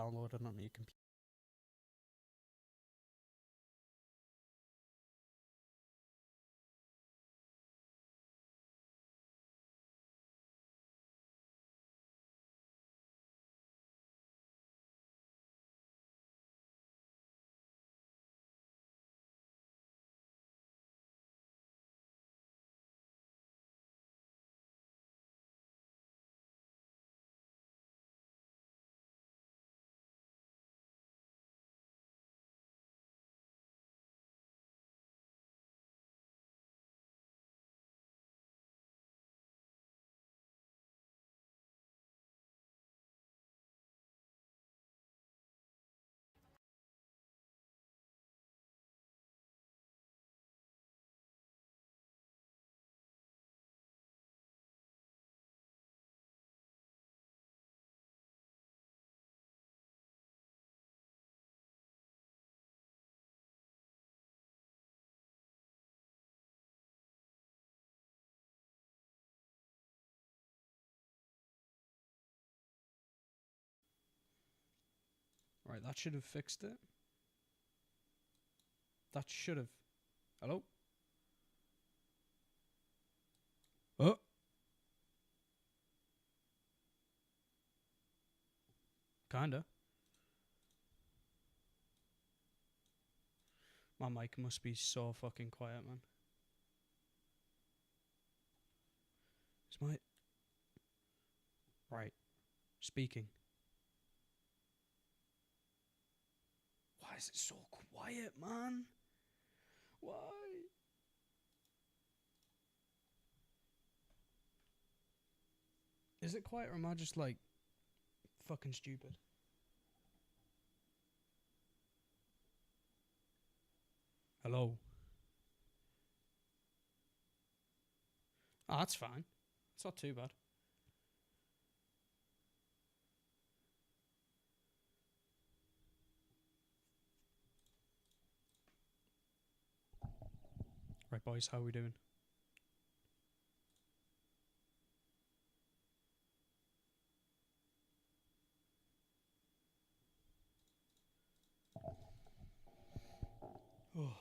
downloaded onto your computer. Right, that should have fixed it. That should have. Hello? Oh! Kinda. My mic must be so fucking quiet, man. Is my... Right. Speaking. Why is it so quiet, man? Why? Is it quiet or am I just like fucking stupid? Hello? Oh, that's fine. It's not too bad. Right, boys, how are we doing? Oh.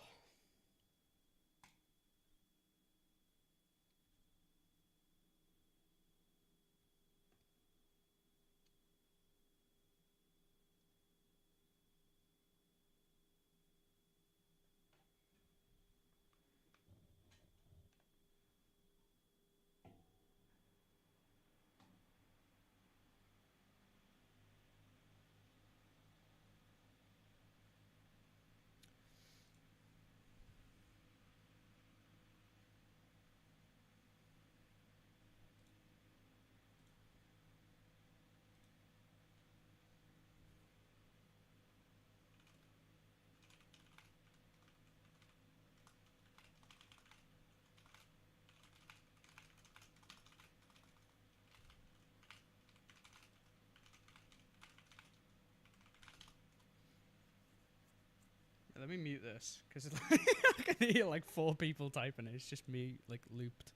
Let me mute this, because I can hear like 4 people typing it. It's just me, like, looped.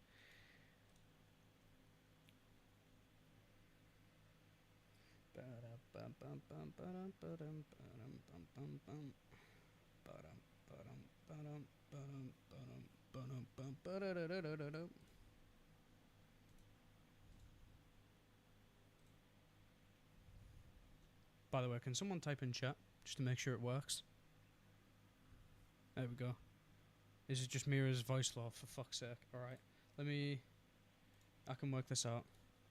By the way, can someone type in chat, just to make sure it works? There we go. This is just Mira's voice law, for fuck's sake. Alright, let me... I can work this out.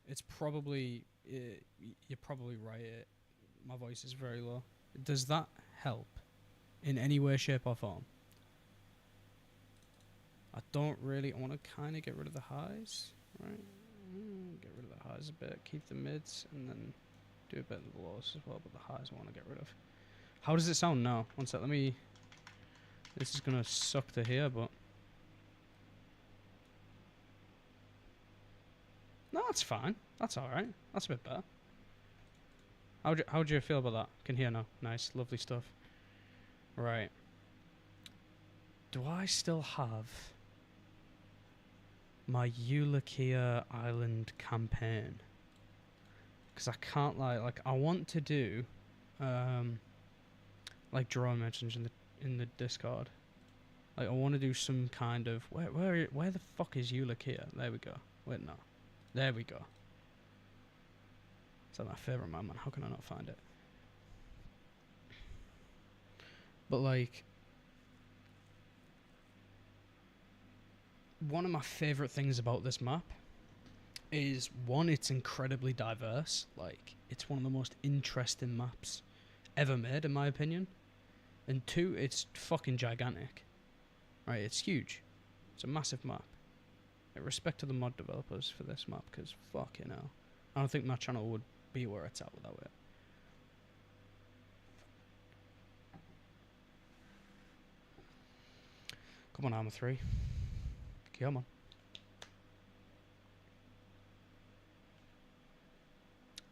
It's probably... you're probably right. My voice is very low. Does that help in any way, shape or form? I don't really... I want to kind of get rid of the highs. Right? Get rid of the highs a bit. Keep the mids. And then do a bit of the lows as well. But the highs I want to get rid of. How does it sound now? One sec. Let me... This is going to suck to hear, but... No, that's fine. That's alright. That's a bit better. How do you feel about that? Can hear now. Nice. Lovely stuff. Right. Do I still have my Eulikia Island campaign? Because I can't lie. Like, I want to do... like Jerome mentioned in the Discord. Like, I want to do some kind of where the fuck is Ulick here? There we go. Wait, no, there we go. It's like my favorite map, man. How can I not find it? But like, one of my favorite things about this map is, one, it's incredibly diverse. Like, it's one of the most interesting maps ever made, in my opinion. And two, it's fucking gigantic. Right, it's huge. It's a massive map. Respect to the mod developers for this map, because fucking hell, I don't think my channel would be where it's at without it. Come on, ARMA 3. Come on.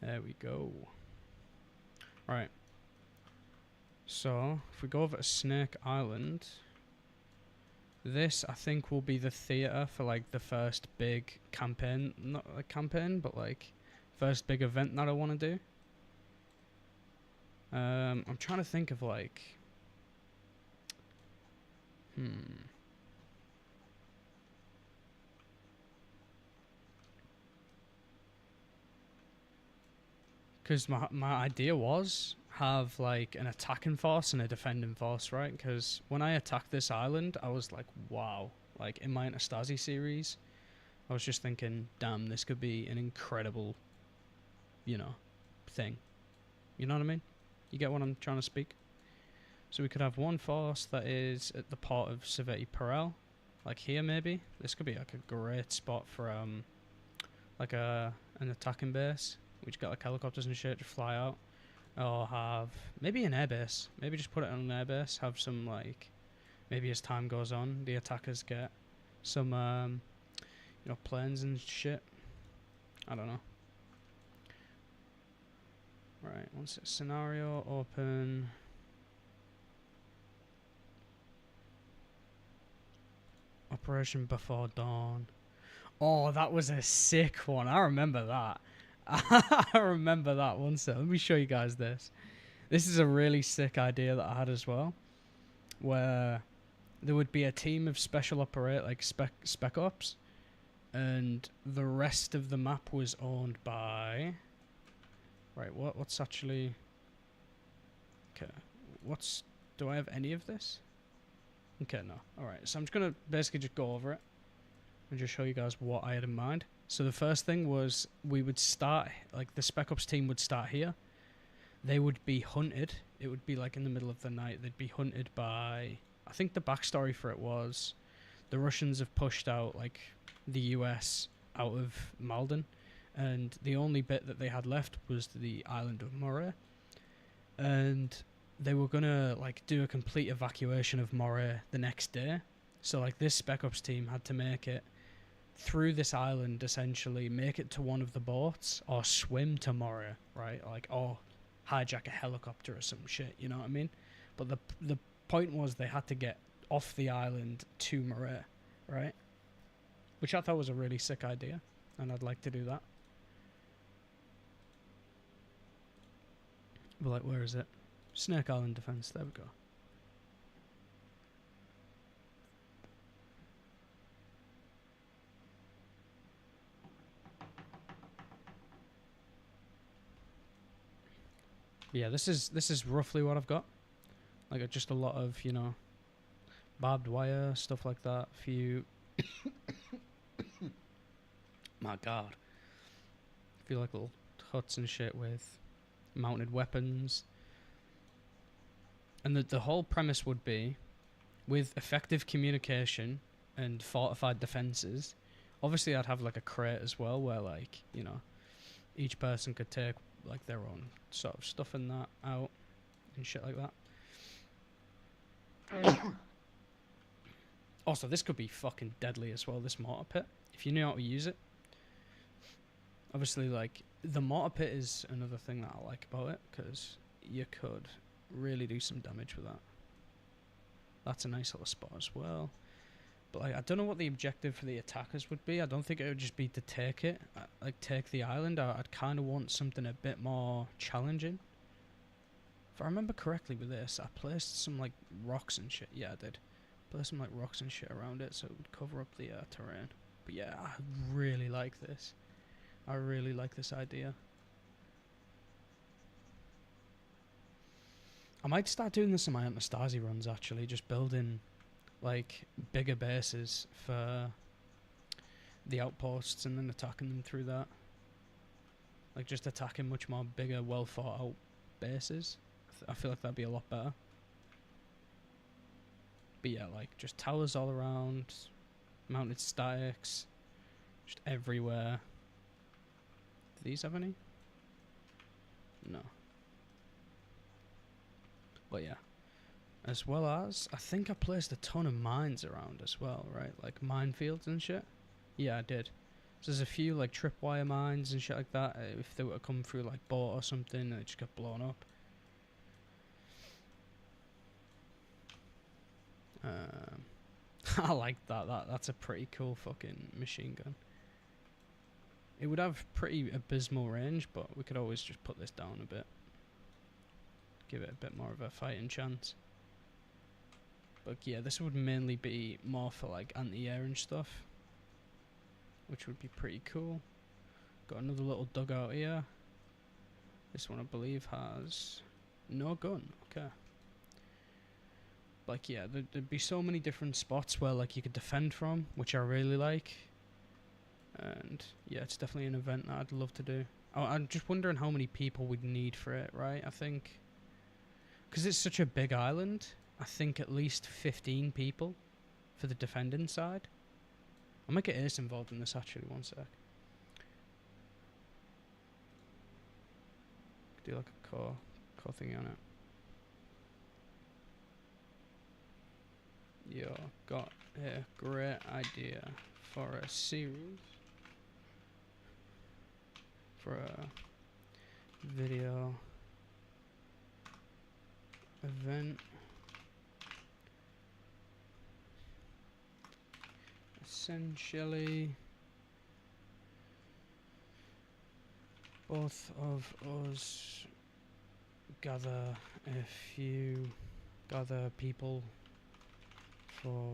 There we go. Right. So, if we go over to Snake Island, this, I think, will be the theatre for, like, the first big campaign. Not a campaign, but, like, first big event that I want to do. I'm trying to think of, like... Because my idea was have, like, an attacking force and a defending force, right? Because when I attacked this island, I was like, wow. Like, in my Anastasi series, I was just thinking, damn, this could be an incredible, you know, thing. You know what I mean? You get what I'm trying to speak? So we could have one force that is at the port of Civete Perel, like here maybe. This could be like a great spot for like an attacking base. We just got like helicopters and shit to fly out, or have maybe an airbase. Maybe just put it on an airbase. Have some, like, maybe as time goes on, the attackers get some you know, planes and shit. I don't know. Right, once it's scenario open. Operation Before Dawn. Oh, that was a sick one. I remember that. I remember that one. So let me show you guys this. This is a really sick idea that I had as well, where there would be a team of special like spec ops, and the rest of the map was owned by... Right, what's actually... Okay, do I have any of this? Okay, no. Alright, so I'm just going to basically just go over it and just show you guys what I had in mind. So the first thing was, we would start, like, the Spec Ops team would start here. They would be hunted. It would be, like, in the middle of the night. They'd be hunted by... I think the backstory for it was the Russians have pushed out, like, the US out of Malden, and the only bit that they had left was the island of Moray. And they were going to, like, do a complete evacuation of Moray the next day. So, like, this Spec Ops team had to make it through this island, essentially, make it to one of the boats, or swim to Moray, right? Like, or hijack a helicopter or some shit, you know what I mean? But the point was they had to get off the island to Moray, right? Which I thought was a really sick idea, and I'd like to do that. But, like, where is it? Snake Island Defense, there we go. Yeah, this is roughly what I've got. Like, just a lot of, you know, barbed wire, stuff like that. A few... My god. I feel like little huts and shit with mounted weapons. And the whole premise would be, with effective communication and fortified defenses, obviously I'd have, like, a crate as well, where, like, you know, each person could take, like, their own sort of stuff and that out and shit like that. Also, this could be fucking deadly as well, this mortar pit, if you knew how to use it. Obviously, like, the mortar pit is another thing that I like about it, because you could really do some damage with that. That's a nice little spot as well. But, like, I don't know what the objective for the attackers would be. I don't think it would just be to take it, like, take the island. I'd kind of want something a bit more challenging. If I remember correctly with this, I placed some like rocks and shit. Yeah, I did. Placed some like rocks and shit around it so it would cover up the terrain. But yeah, I really like this. I really like this idea. I might start doing this in my Anastasi runs actually, just building like bigger bases for the outposts and then attacking them through that. Like just attacking much more bigger, well thought out bases. I feel like that'd be a lot better. But yeah, like just towers all around, mounted statics, just everywhere. Do these have any? No. But yeah. As well as, I think I placed a ton of mines around as well, right? Like minefields and shit. Yeah, I did. So there's a few like tripwire mines and shit like that. If they were to come through like boat or something, they just get blown up. I like that. That's a pretty cool fucking machine gun. It would have pretty abysmal range, but we could always just put this down a bit. Give it a bit more of a fighting chance. But yeah, this would mainly be more for like anti-air and stuff, which would be pretty cool. Got another little dugout here. This one I believe has no gun. Okay. Like yeah, there'd be so many different spots where like you could defend from, which I really like. And yeah, it's definitely an event that I'd love to do. I'm just wondering how many people we'd need for it, right? I think because it's such a big island, I think at least 15 people for the defending side. I might get Ace involved in this actually, one sec. Do like a core thingy on it. Yo, got a great idea for a series. For a video event. Essentially, both of us gather people for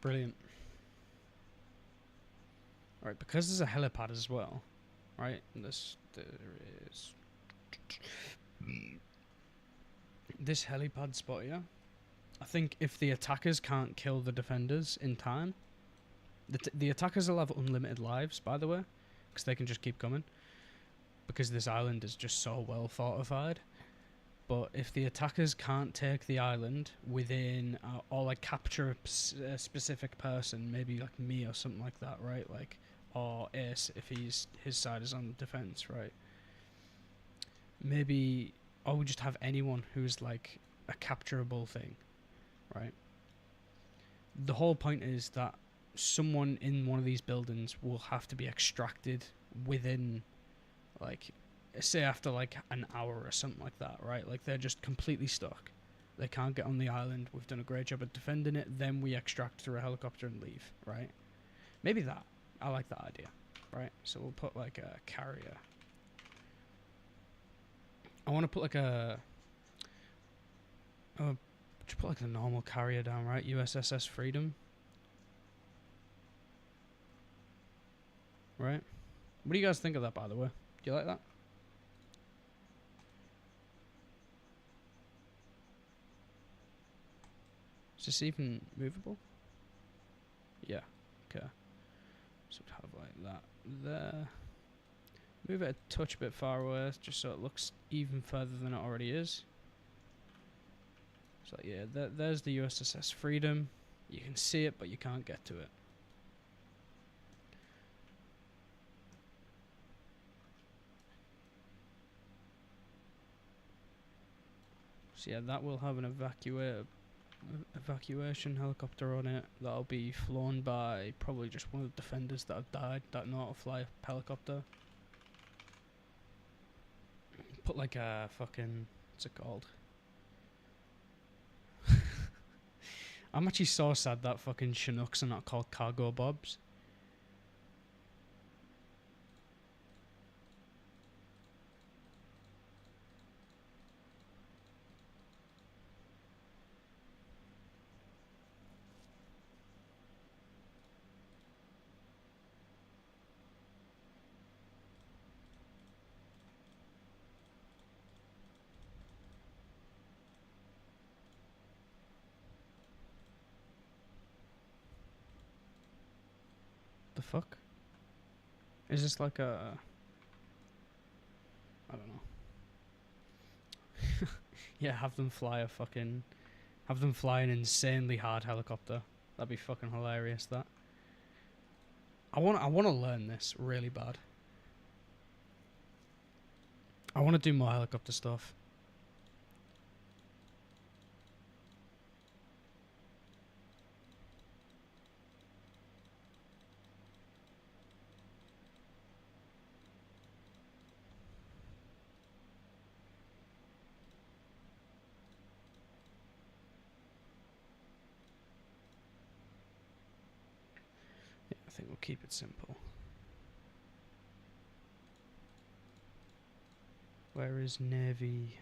brilliant. Alright, because there's a helipad as well, right? There is this helipad spot here. I think if the attackers can't kill the defenders in time, the attackers will have unlimited lives, by the way, because they can just keep coming. Because this island is just so well fortified. But if the attackers can't take the island within, or like capture a specific person, maybe like me or something like that, right? Like, or Ace if his side is on the defense, right? Maybe, or we just have anyone who's like a capturable thing, right? The whole point is that someone in one of these buildings will have to be extracted within, like, say after like an hour or something like that, right? Like they're just completely stuck. They can't get on the island. We've done a great job at defending it. Then we extract through a helicopter and leave, right? Maybe that. I like that idea, right? So we'll put like a carrier. I want to put like a... just put like a normal carrier down, right? USS Freedom. Right? What do you guys think of that, by the way? Do you like that? Is this even movable? Yeah. Okay. So we'd have like that there. Move it a touch bit far away, just so it looks even further than it already is. So yeah, there's the USS Freedom. You can see it, but you can't get to it. So yeah, that will have an evacuation helicopter on it. That'll be flown by probably just one of the defenders that have died that know how to fly a helicopter. Put like a fucking, what's it called? I'm actually so sad that fucking Chinooks are not called cargo bobs. The fuck? Is this like a... I don't know. Yeah, have them fly an insanely hard helicopter. That'd be fucking hilarious, that. I want to learn this really bad. I want to do more helicopter stuff. Yeah, I think we'll keep it simple. Where is Navy?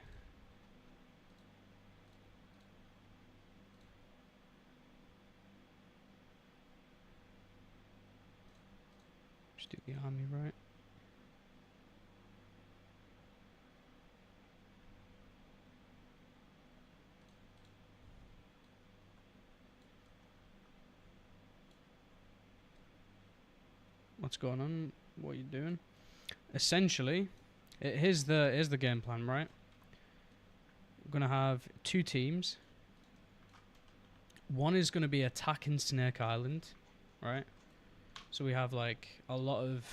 Just do the Army, right? What's going on? What are you doing? Essentially, here's the game plan, right? We're gonna have two teams. One is gonna be attacking Snake Island, right? So we have like a lot of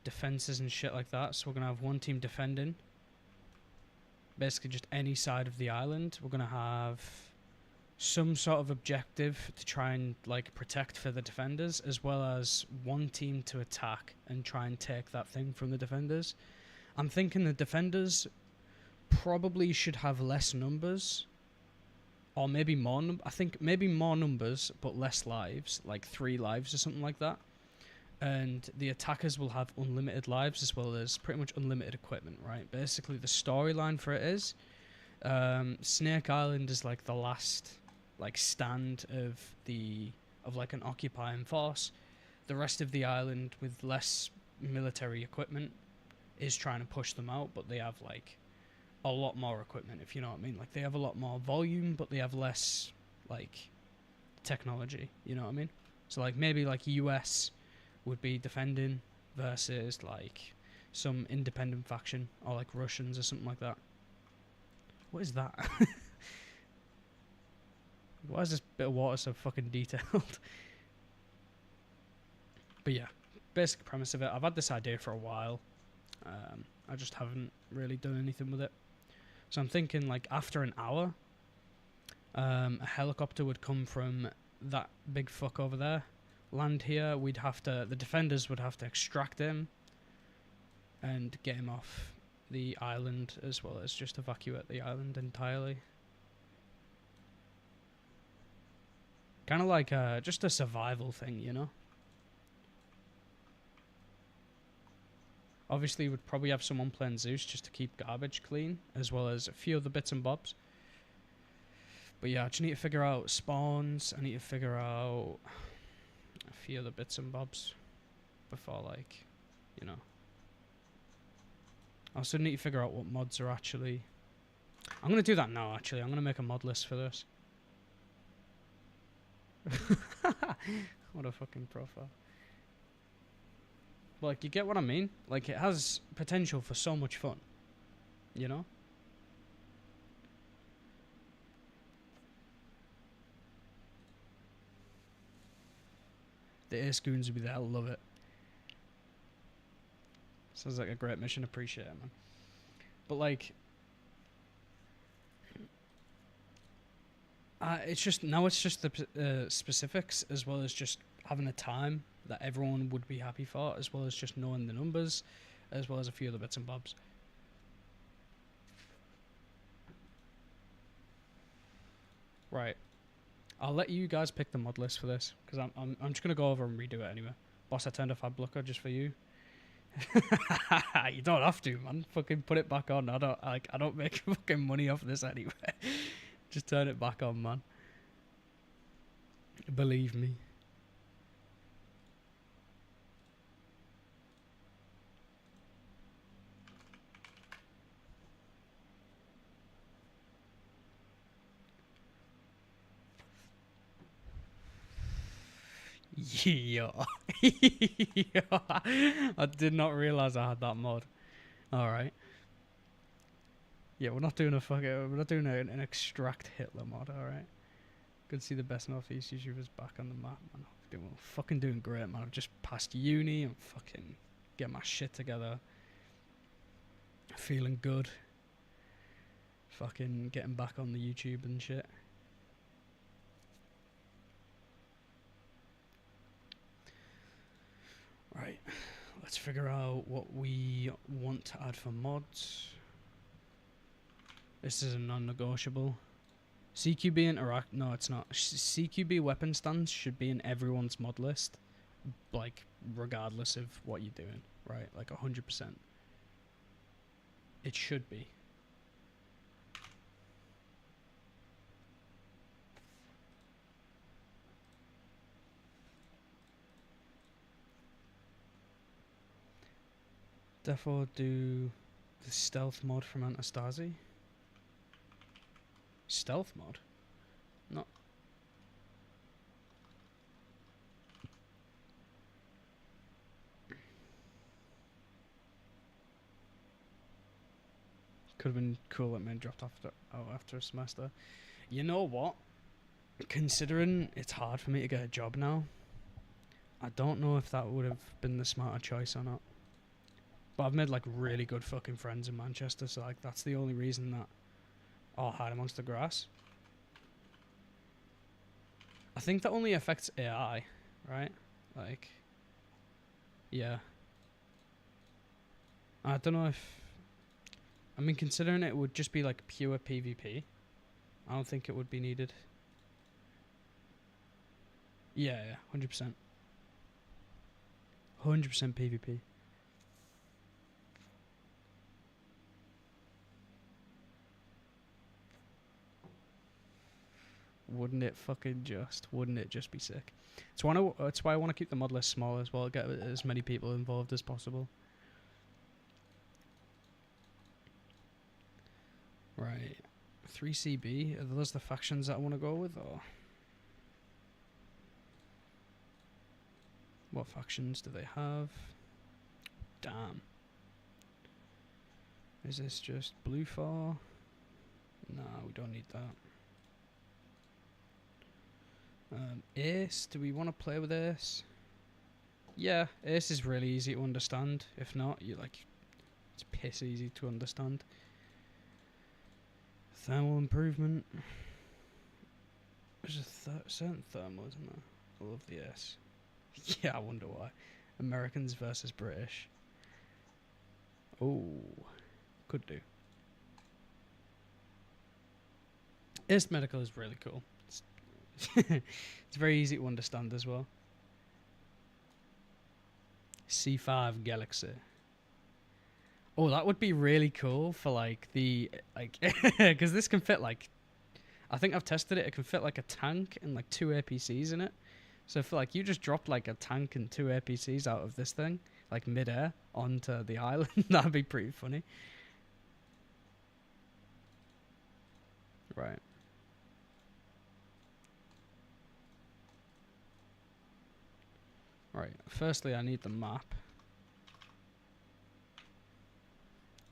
defenses and shit like that. So we're gonna have one team defending, basically just any side of the island. We're gonna have some sort of objective to try and like protect for the defenders, as well as one team to attack and try and take that thing from the defenders. I'm thinking the defenders probably should have less numbers, or maybe more. I think maybe more numbers but less lives, like 3 lives or something like that. And the attackers will have unlimited lives as well as pretty much unlimited equipment, right? Basically, the storyline for it is Snake Island is like the last like stand of like an occupying force. The rest of the island with less military equipment is trying to push them out, but they have like a lot more equipment, if you know what I mean. Like they have a lot more volume, but they have less like technology, you know what I mean? So like maybe like US would be defending versus like some independent faction or like Russians or something like that. What is that? Why is this bit of water so fucking detailed? But yeah, basic premise of it. I've had this idea for a while. I just haven't really done anything with it. So I'm thinking like after an hour, a helicopter would come from that big fuck over there, land here. The defenders would have to extract him and get him off the island, as well as just evacuate the island entirely. Kind of like just a survival thing, you know? Obviously, we'd probably have someone playing Zeus just to keep garbage clean, as well as a few other bits and bobs. But yeah, I just need to figure out spawns. I need to figure out a few other bits and bobs before, like, you know. I also need to figure out what mods are actually... I'm going to do that now, actually. I'm going to make a mod list for this. What a fucking profile. Like, you get what I mean? Like, it has potential for so much fun. You know? The Ace Goons will be there. I love it. Sounds like a great mission. Appreciate it, man. But, like... It's just now it's just the specifics as well as just having a time that everyone would be happy for, as well as just knowing the numbers, as well as a few other bits and bobs. Right. I'll let you guys pick the mod list for this because I'm just gonna go over and redo it anyway. Boss, I turned off ad blocker just for you. You don't have to, man. Fucking put it back on. I don't make fucking money off this anyway. Just turn it back on, man. Believe me. Yeah. Yeah. I did not realize I had that mod. Alright. Yeah, we're not doing an extract Hitler mod, alright. Good to see the best Northeast YouTubers back on the map, man. We're fucking doing great, man. I've just passed uni and fucking get my shit together. Feeling good. Fucking getting back on the YouTube and shit. Right, let's figure out what we want to add for mods. This is a non-negotiable. CQB interact. No, it's not. CQB weapon stands should be in everyone's mod list, like regardless of what you're doing, right? Like 100%. It should be. Therefore, do the stealth mod from Anastasi. Stealth mod? No. Could have been cool that men dropped after a semester. You know what? Considering it's hard for me to get a job now, I don't know if that would have been the smarter choice or not. But I've made like really good fucking friends in Manchester, so like that's the only reason that I'll hide amongst the grass. I think that only affects AI, right? Like, yeah. I don't know if... I mean, considering it would just be like pure PvP, I don't think it would be needed. Yeah, 100%. 100% PvP. Wouldn't it just be sick? It's why I want to keep the mod list small as well, get as many people involved as possible. Right. 3CB, are those the factions that I want to go with, or? What factions do they have? Damn. Is this just blue for? Nah, we don't need that. Ace, do we want to play with Ace? Yeah, Ace is really easy to understand. If not, it's piss easy to understand. Thermal improvement. There's a certain thermal, isn't there? I love the Ace. Yeah, I wonder why. Americans versus British. Oh, could do. Ace Medical is really cool. It's very easy to understand as well. C5 Galaxy. Oh, that would be really cool for like because this can fit like, I think I've tested it. It can fit like a tank and like 2 APCs in it. So if like you just dropped like a tank and 2 APCs out of this thing, like mid-air onto the island, that'd be pretty funny. Right. Right. Firstly, I need the map.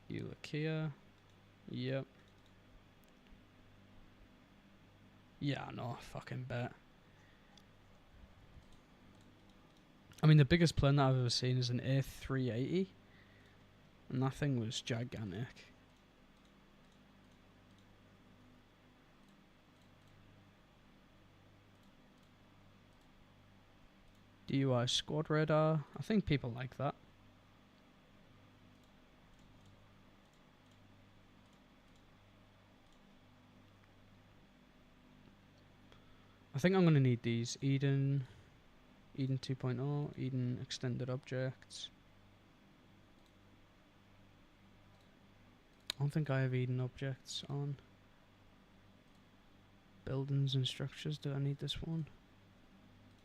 Eulikia. Yep. Yeah, no, fucking bet. I mean, the biggest plane that I've ever seen is an A380. And that thing was gigantic. DUI squad radar. I think people like that. I think I'm going to need these. Eden 2.0, Eden extended objects. I don't think I have Eden objects on. Buildings and structures, do I need this one?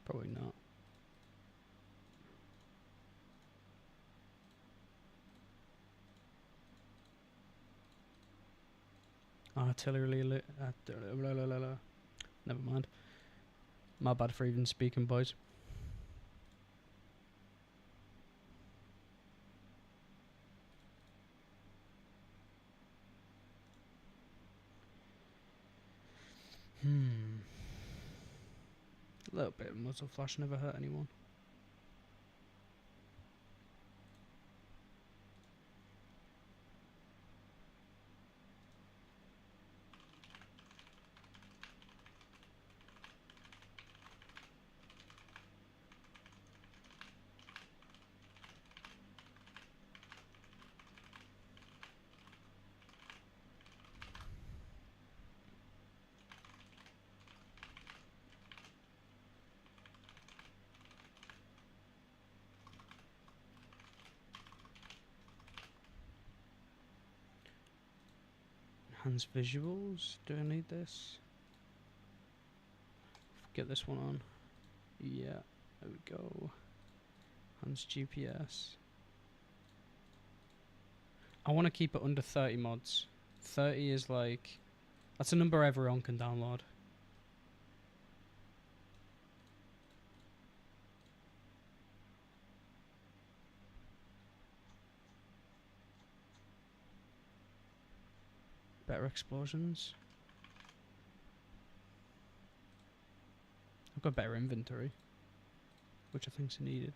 Probably not. Artillery never mind. My bad for even speaking, boys. A little bit of muzzle flash never hurt anyone. Enhanced visuals. Do I need this? Get this one on. Yeah, there we go. Enhanced GPS. I want to keep it under 30 mods. 30 is like... That's a number everyone can download. Better explosions. I've got better inventory, which I think's needed.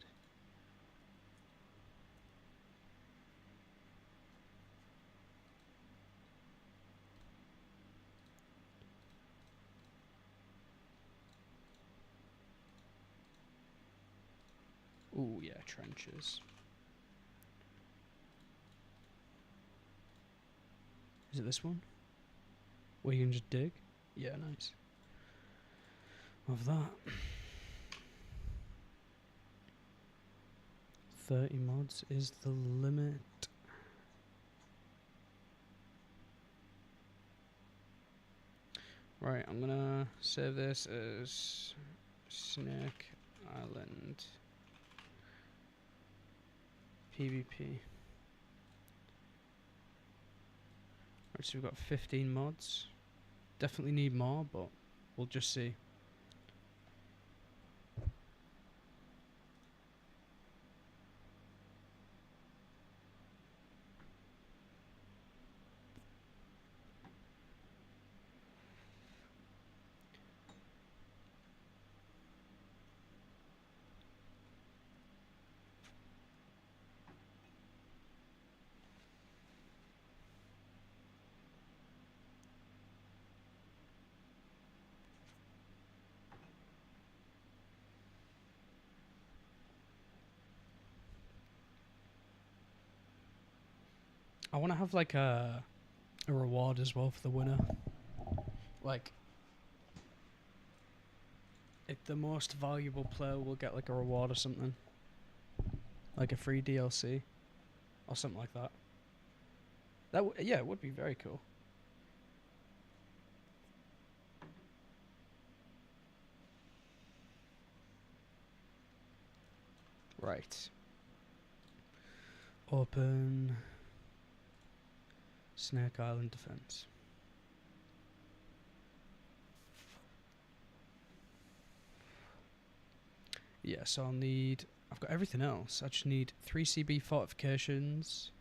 Ooh, yeah, trenches. Is it this one? Where you can just dig? Yeah, nice. Of that. 30 mods is the limit. Right, I'm gonna save this as Snake Island PvP. Right, so we've got 15 mods. Definitely need more, but we'll just see. I want to have like a reward as well for the winner. Like, if the most valuable player will get like a reward or something, like a free DLC or something like that. Yeah, it would be very cool. Right. Open Snake Island Defense. Yeah, so I'll need... I've got everything else. I just need 3 CB fortifications,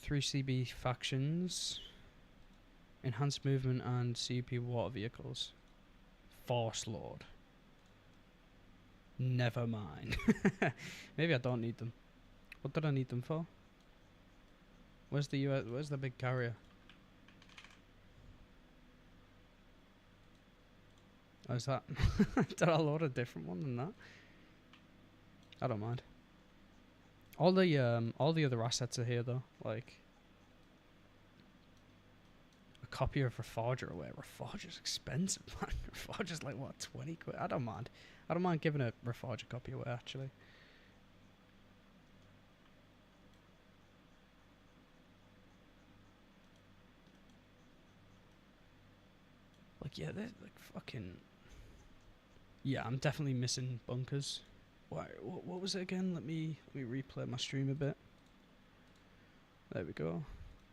3 CB factions, enhanced movement and CP water vehicles. Force Lord. Never mind. Maybe I don't need them. What did I need them for? Where's the US? Where's the big carrier? Oh, is that? Did I load a different one than that? I don't mind. All the other assets are here though. Like a copy of Reforger away. Reforger's expensive, man. Reforger's like what, 20 quid? I don't mind. I don't mind giving a Reforger copy away actually. Like yeah, they're like fucking. Yeah, I'm definitely missing bunkers. What was it again? Let me replay my stream a bit. There we go.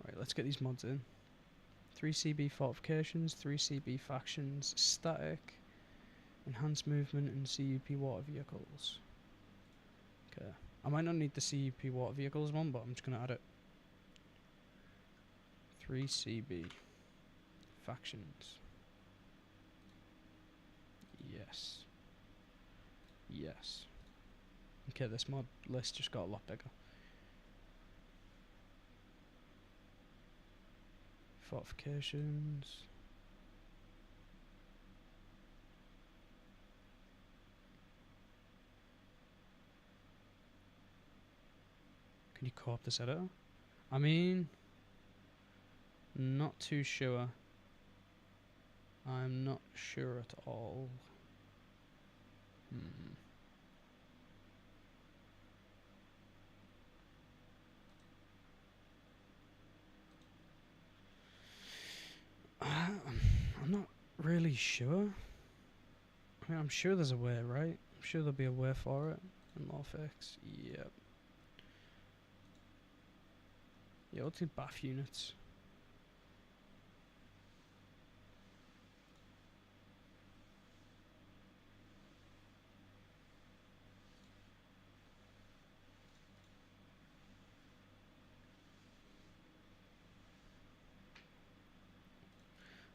Right, let's get these mods in. 3 CB fortifications, 3 CB factions, static, enhanced movement, and CUP water vehicles. Okay. I might not need the CUP water vehicles one, but I'm just gonna add it. 3 CB factions. Yes. Yes. Okay, this mod list just got a lot bigger. Fortifications. Can you co-op this editor? I mean, not too sure. I'm not sure at all. I'm not really sure. I mean, I'm sure there's a way, right? I'm sure there'll be a way for it. And law fix. Yep. Yeah, let's do BAF units.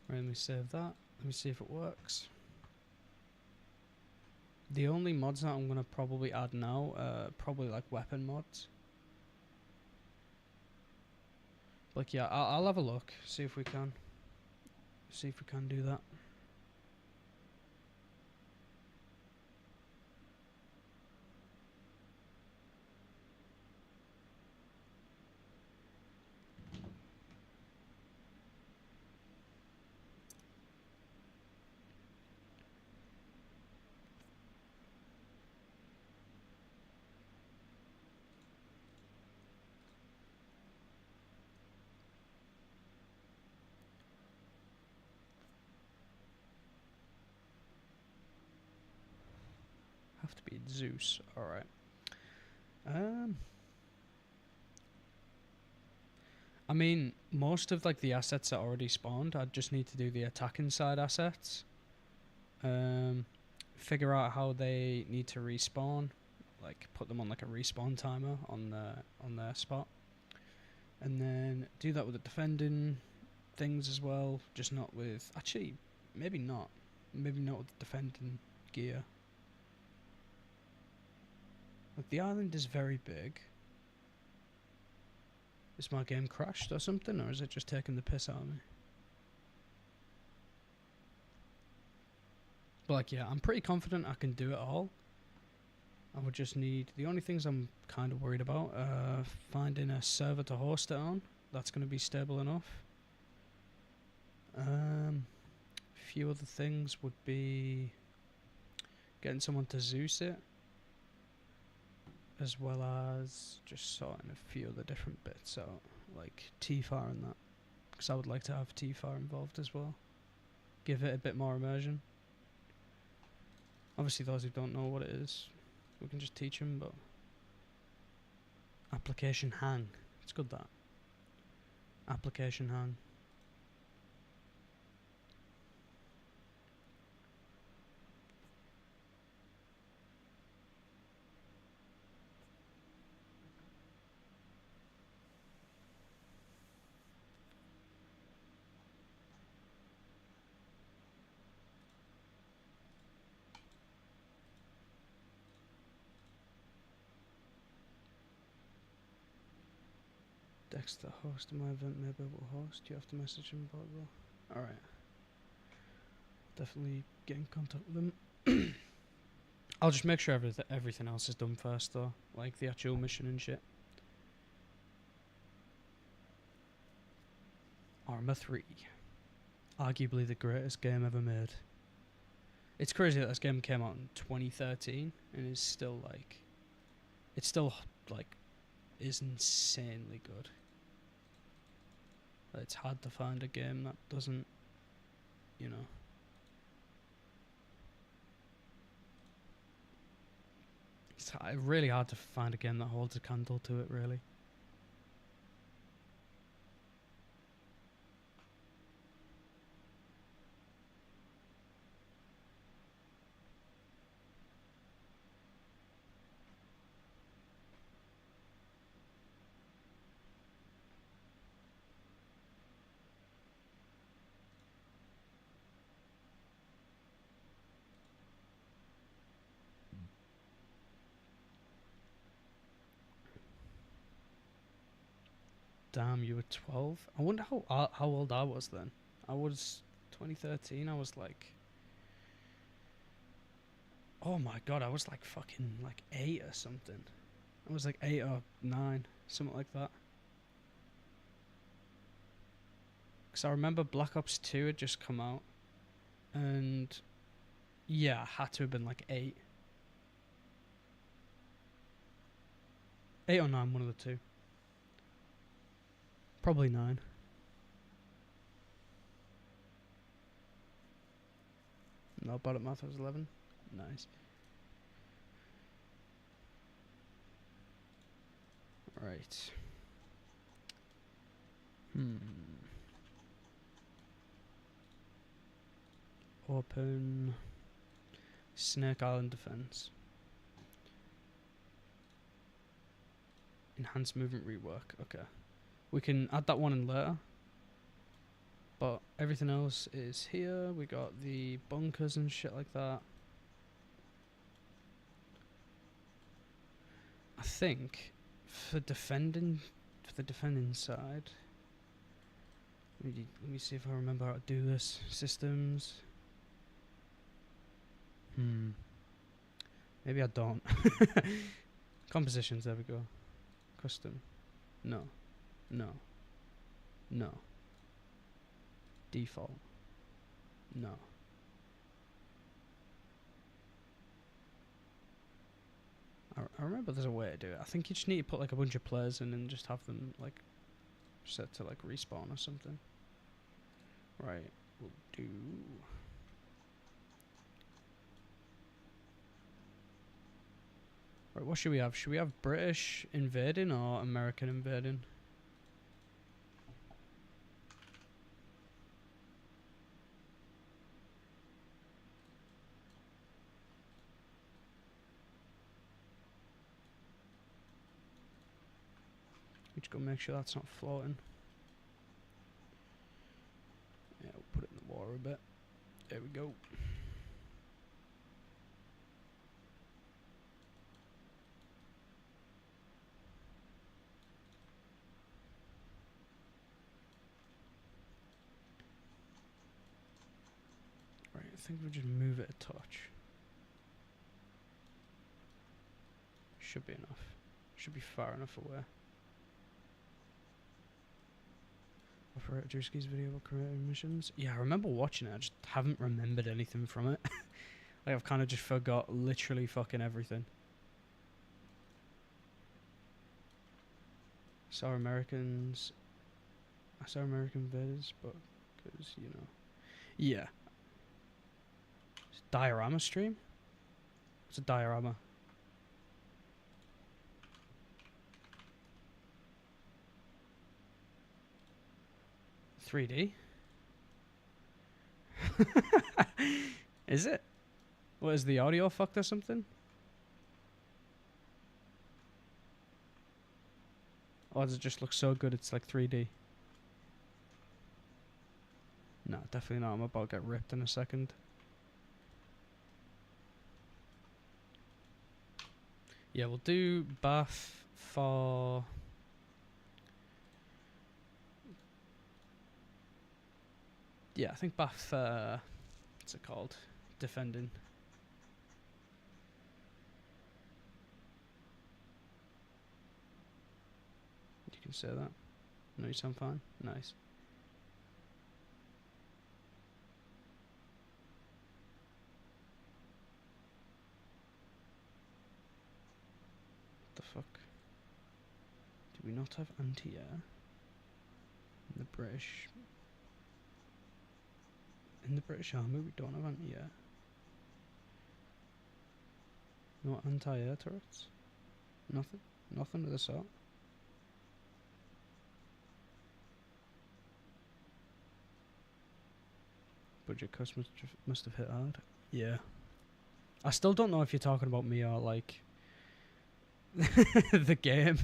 Right, let me save that. Let me see if it works. The only mods that I'm going to probably add now are probably like weapon mods. Like, yeah, I'll have a look. See if we can. See if we can do that. Have to be Zeus. Alright. I mean, most of like the assets are already spawned. I just need to do the attacking side assets. Figure out how they need to respawn. Like put them on like a respawn timer on their spot. And then do that with the defending things as well. Just not with actually maybe not. Maybe not with the defending gear. Like the island is very big. Is my game crashed or something, or is it just taking the piss out of me? But like, yeah, I'm pretty confident I can do it all. I would just need... The only things I'm kind of worried about are finding a server to host it on. That's going to be stable enough. A few other things would be getting someone to Zeus it, as well as just sorting a few other different bits out, like TFAR and that, because I would like to have TFAR involved as well. Give it a bit more immersion. Obviously those who don't know what it is, we can just teach them, but... Application hang. It's good that. Application hang. Dexter host my event, maybe will host. You have to message him about that. Alright. Definitely get in contact with them. I'll just make sure everything else is done first, though, like the actual mission and shit. ARMA 3. Arguably the greatest game ever made. It's crazy that this game came out in 2013 and is still like... It's still, like, is insanely good. It's hard to find a game that doesn't, you know... It's really hard to find a game that holds a candle to it, really. Damn, you were 12? I wonder how old I was then. I was 2013, I was like... Oh my god, I was like fucking like 8 or something. I was like 8 or 9, something like that. Because I remember Black Ops 2 had just come out. And yeah, I had to have been like 8. 8 or 9, one of the two. Probably 9. Not bad at math, I was 11. Nice. Right. Open Snake Island Defense. Enhanced movement rework. Okay. We can add that one in later. But everything else is here. We got the bunkers and shit like that. I think for the defending side, let me see if I remember how to do this. Systems. Maybe I don't. Compositions, there we go. Custom. No. Default. No. I remember there's a way to do it. I think you just need to put like a bunch of players in and just have them like set to like respawn or something. Right, we'll do... Right, what should we have? Should we have British invading or American invading? We just gotta make sure that's not floating. Yeah, we'll put it in the water a bit. There we go. Right, I think we'll just move it a touch. Should be enough. Should be far enough away. Operator Drewski's video about creating missions. Yeah, I remember watching it. I just haven't remembered anything from it. Like, I've kind of just forgot literally fucking everything. I saw American vids, but because, you know. Yeah. It's a diorama stream? It's a diorama. $3D? Is it? What, is the audio fucked or something? Or does it just look so good it's like 3D? No, definitely not. I'm about to get ripped in a second. Yeah, we'll do Bath for... Yeah, I think Bath, what's it called? Defending. to say that. No, you sound fine. Nice. What the fuck? Do we not have anti-air? In the British... In the British Army we don't have anti-air. No anti-air turrets? Nothing? Nothing of the sort? Budget cuts must have hit hard. Yeah. I still don't know if you're talking about me or, like... the game.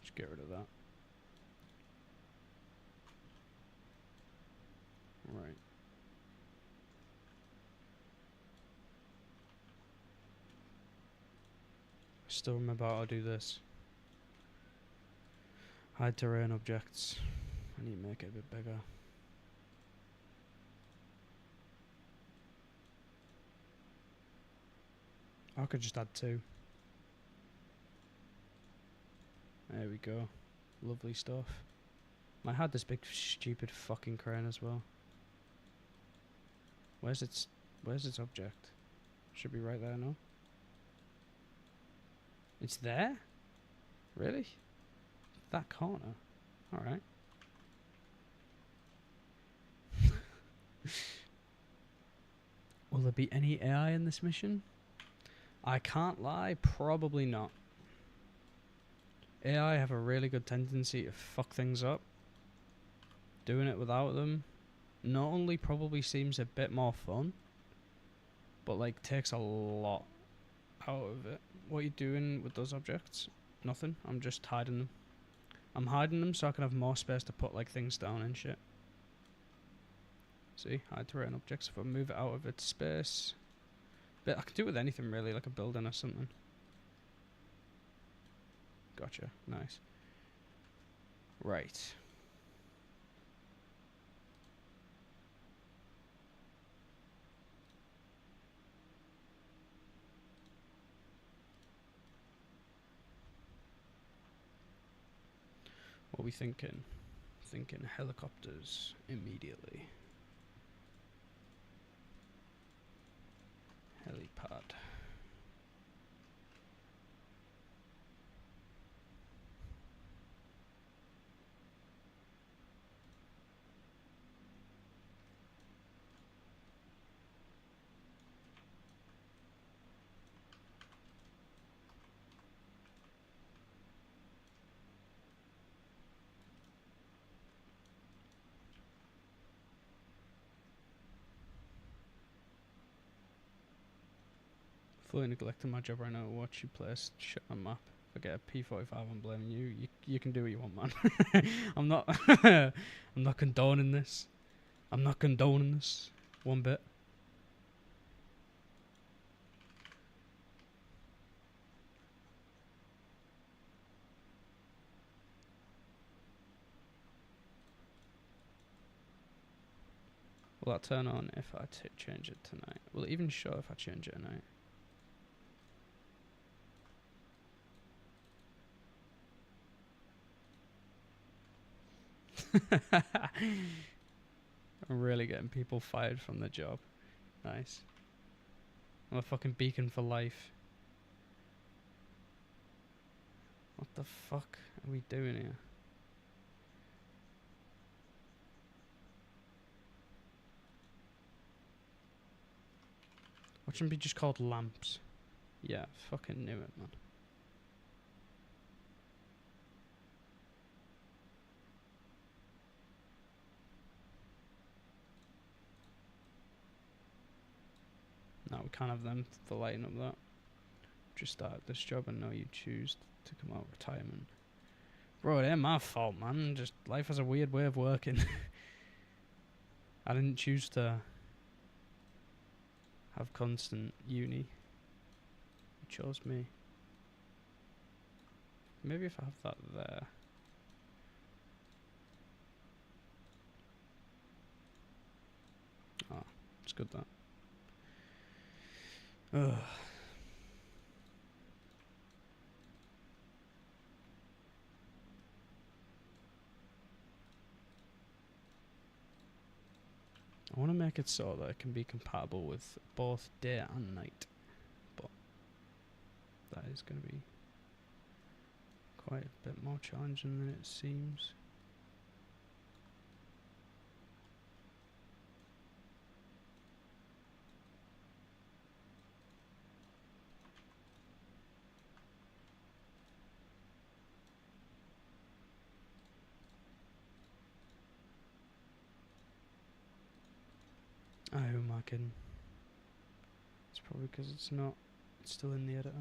Just get rid of that. Right. I still remember how to do this. Hide terrain objects. I need to make it a bit bigger. I could just add 2. There we go. Lovely stuff. I had this big stupid fucking crane as well. Where's its object? Should be right there, no? It's there? Really? That corner? Alright. Will there be any AI in this mission? I can't lie, probably not. AI have a really good tendency to fuck things up. Doing it without them not only probably seems a bit more fun, but like takes a lot out of it. What are you doing with those objects? Nothing. I'm just hiding them. I'm hiding them so I can have more space to put like things down and shit. See, hide terrain objects. If I move it out of its space, but I can do it with anything really, like a building or something. Gotcha. Nice. Right. What are we thinking? Thinking helicopters immediately. Helipad. Fully neglecting my job right now. Watch you place shit on map. If I get a P45, I'm blaming you. You can do what you want, man. I'm not. I'm not condoning this. I'm not condoning this one bit. Will that turn on if I change it tonight? Will it even show if I change it tonight? I'm really getting people fired from the job. Nice. I'm a fucking beacon for life. What the fuck are we doing here? What shouldn't be just called lamps? Yeah, fucking knew it, man. No, we can't have them for lighting up that. Just started this job and now you choose to come out of retirement. Bro, it ain't my fault, man. Just life has a weird way of working. I didn't choose to have constant uni. You chose me. Maybe if I have that there. Oh, it's good that. Ugh. I want to make it so that it can be compatible with both day and night, but that is going to be quite a bit more challenging than it seems. Oh, who am I kidding? It's probably because it's not. It's still in the editor.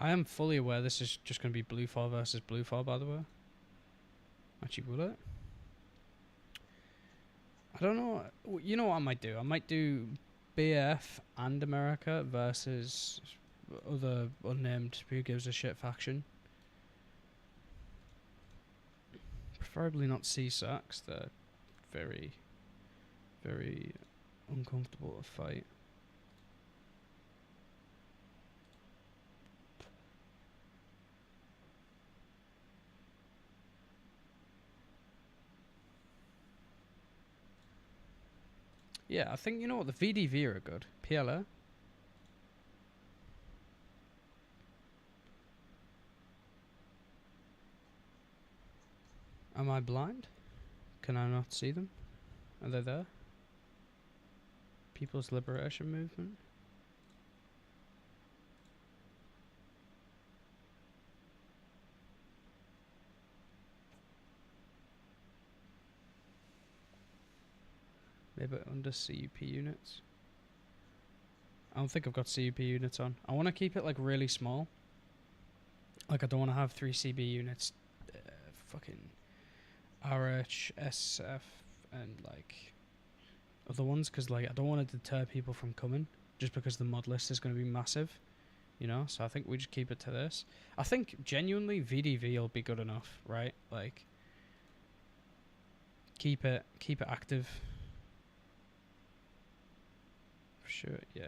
I am fully aware this is just going to be blue 4 versus blue 4, by the way. Actually, will it? I don't know. You know what I might do? I might do BF and America versus other unnamed who gives a shit faction. Preferably not CSACs. They're very, very uncomfortable to fight. Yeah, I think, you know what, the VDV are good. PLA. Am I blind? Can I not see them? Are they there? People's Liberation Movement? Maybe under CUP units. I don't think I've got CUP units on. I want to keep it like really small. Like I don't want to have 3 CB units. Fucking RH, SF, and like other ones, because like I don't want to deter people from coming just because the mod list is going to be massive, you know. So I think we just keep it to this. I think genuinely VDV will be good enough, right? Like keep it active. Sure, yeah.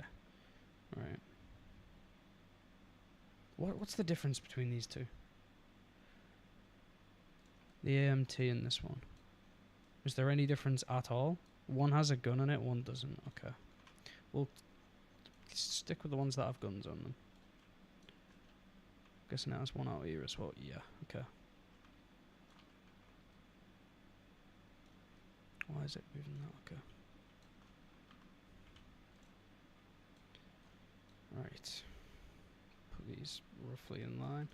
Right. What's the difference between these two? The AMT and this one. Is there any difference at all? One has a gun on it, one doesn't. Okay. We'll stick with the ones that have guns on them. Guessing it has one out here as well. Yeah, okay. Why is it moving that? Okay. Right. Put these roughly in line.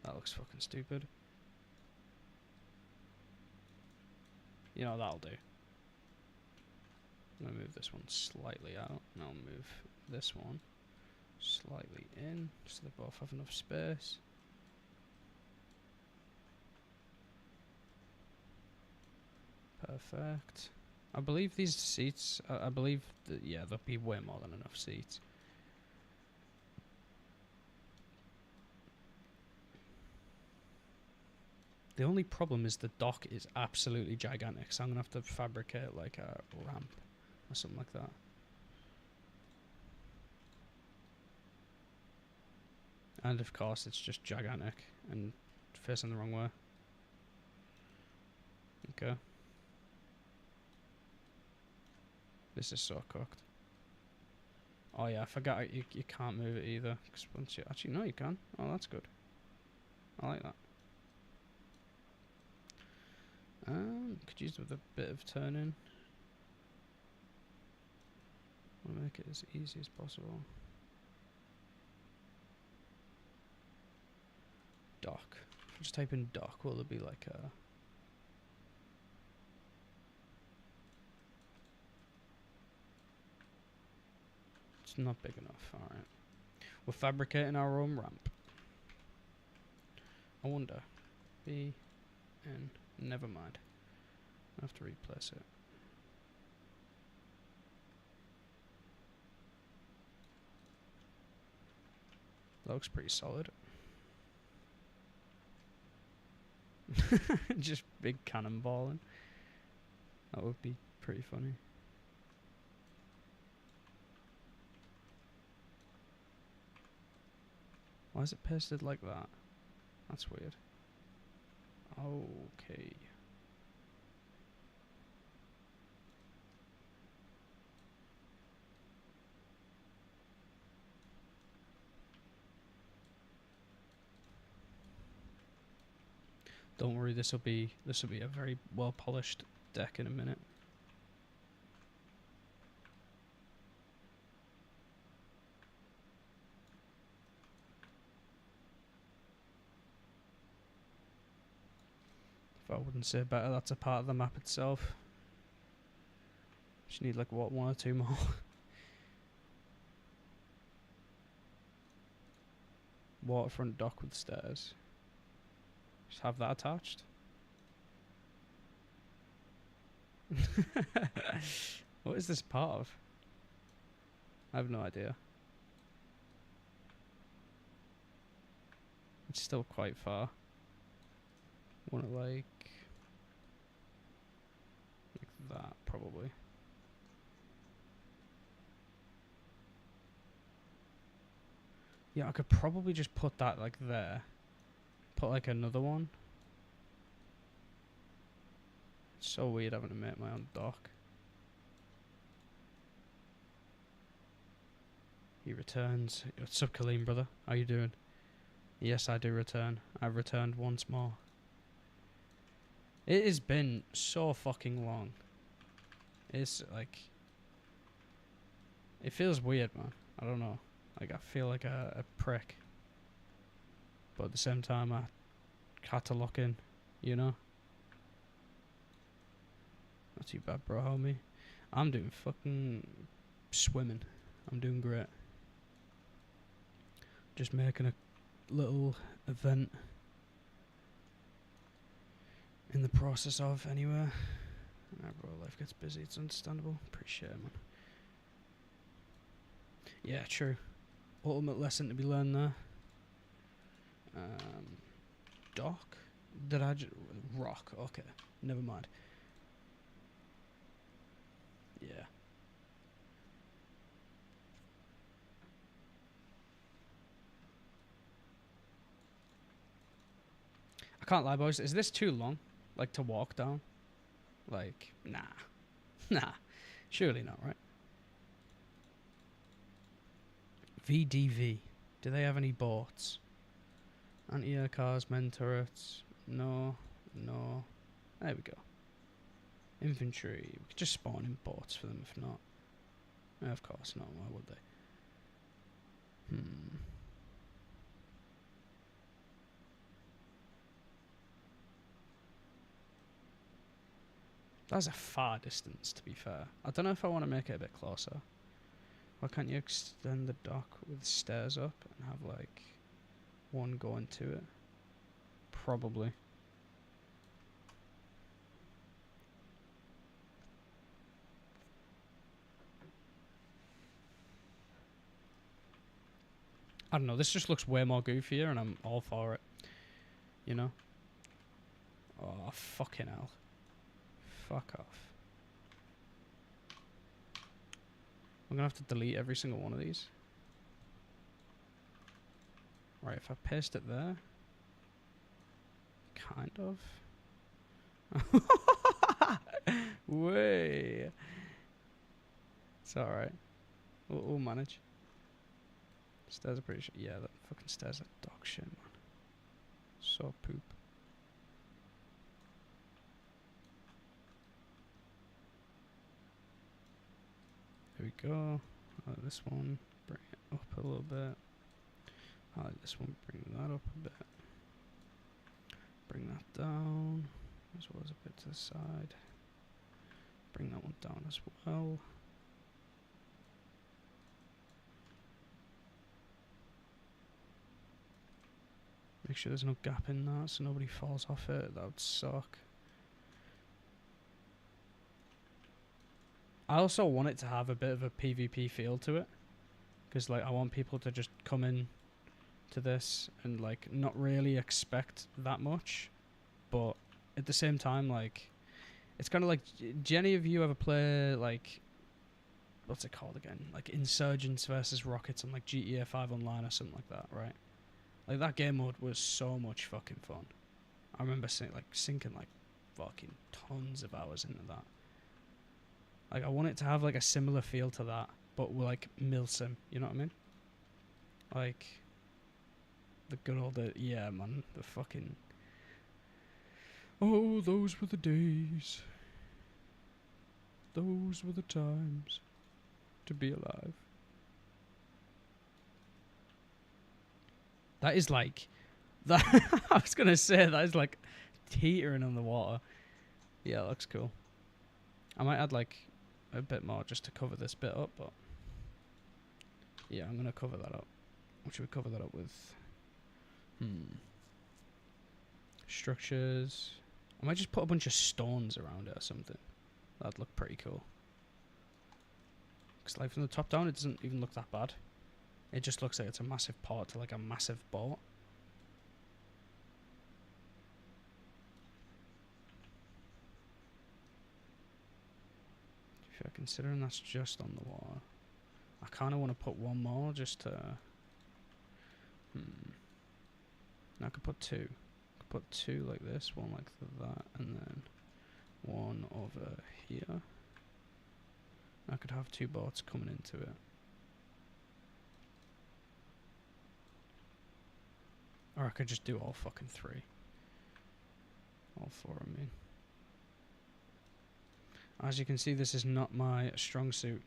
That looks fucking stupid. You know, that'll do. I'm going to move this one slightly out, and I'll move this one slightly in, so they both have enough space. Perfect. I believe these seats, I believe that, yeah, there'll be way more than enough seats. The only problem is the dock is absolutely gigantic, so I'm going to have to fabricate like a ramp or something like that. And of course it's just gigantic and facing the wrong way. Okay. This is so cooked. Oh yeah, I forgot you can't move it either. Cause once you actually no, you can. Oh, that's good. I like that. Could use with a bit of turning. Want to make it as easy as possible. Dock. If I just type in dock, will there be like a... It's not big enough, alright. We're fabricating our own ramp. I wonder. Never mind. I have to replace it. That looks pretty solid. Just big cannonballing. That would be pretty funny. Why is it pasted like that? That's weird. Okay. Don't worry, this will be a very well polished deck in a minute. If I wouldn't say better, that's a part of the map itself. Just need like what, one or two more. Waterfront dock with stairs. Just have that attached. What is this part of? I have no idea. It's still quite far. Want it like that, probably. Yeah, I could probably just put that like there. Put like another one. It's so weird having to make my own dock. He returns. What's up, Kaleem, brother? How you doing? Yes, I do return. I've returned once more. It has been so fucking long. It's like... It feels weird, man. I don't know. Like, I feel like a prick. But at the same time, I had to lock in, you know? Not too bad, bro, homie. I'm doing fucking swimming. I'm doing great. Just making a little event in the process of, anyway. Bro, life gets busy. It's understandable. Appreciate it, man. Yeah, true. Ultimate lesson to be learned there. Dock? Did I just... Rock. Okay. Never mind. Yeah. I can't lie, boys. Is this too long? Like, to walk down? Like, nah. Nah. Surely not, right? VDV. Do they have any boats? Anti-air cars, men turrets. No. No. There we go. Infantry. We could just spawn in boats for them if not. Of course not. Why would they? That's a far distance, to be fair. I don't know if I want to make it a bit closer. Why can't you extend the dock with stairs up and have, like, one going to it? Probably. I don't know, this just looks way more goofier and I'm all for it. You know? Oh, fucking hell. Fuck off. I'm gonna have to delete every single one of these. Right, if I paste it there. Kind of. Way. It's alright. We'll manage. Stairs are pretty yeah, that fucking stairs are dog shit, man. So poop. There we go. I like this one. Bring it up a little bit. I like this one. Bring that up a bit. Bring that down. As well as a bit to the side. Bring that one down as well. Make sure there's no gap in that so nobody falls off it. That would suck. I also want it to have a bit of a PvP feel to it. Because like I want people to just come in to this and like not really expect that much. But at the same time, like it's kind of like, do any of you ever play like, what's it called again? Like Insurgents versus Rockets on like GTA 5 Online or something like that, right? Like that game mode was so much fucking fun. I remember sinking like fucking tons of hours into that. Like I want it to have like a similar feel to that, but with like milsim, you know what I mean? Like the good old yeah, man, the fucking oh, those were the days. Those were the times to be alive. That is like that. I was gonna say that is like teetering on the water. Yeah, looks cool. I might add like a bit more just to cover this bit up, but yeah, I'm gonna cover that up. What should we cover that up with? Structures. I might just put a bunch of stones around it or something. That'd look pretty cool. Because like from the top down, it doesn't even look that bad. It just looks like it's a massive port to like a massive boat. If you're considering that's just on the water, I kind of want to put one more just to. I could put two. I could put two like this, one like that, and then one over here. I could have two boats coming into it. Or I could just do all fucking three. All four, I mean. As you can see, this is not my strong suit.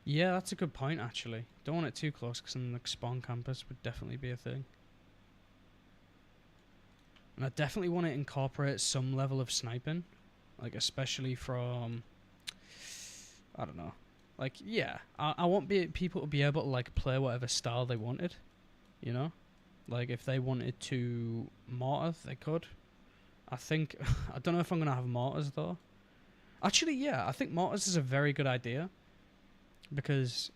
Yeah, that's a good point, actually. Don't want it too close, because then the spawn campus would definitely be a thing. And I definitely want to incorporate some level of sniping. Like, especially from... I don't know. Like, yeah, I want people to be able to, like, play whatever style they wanted. You know? Like, if they wanted to mortar, they could. I think... I don't know if I'm going to have mortars, though. Actually, yeah, I think mortars is a very good idea. Because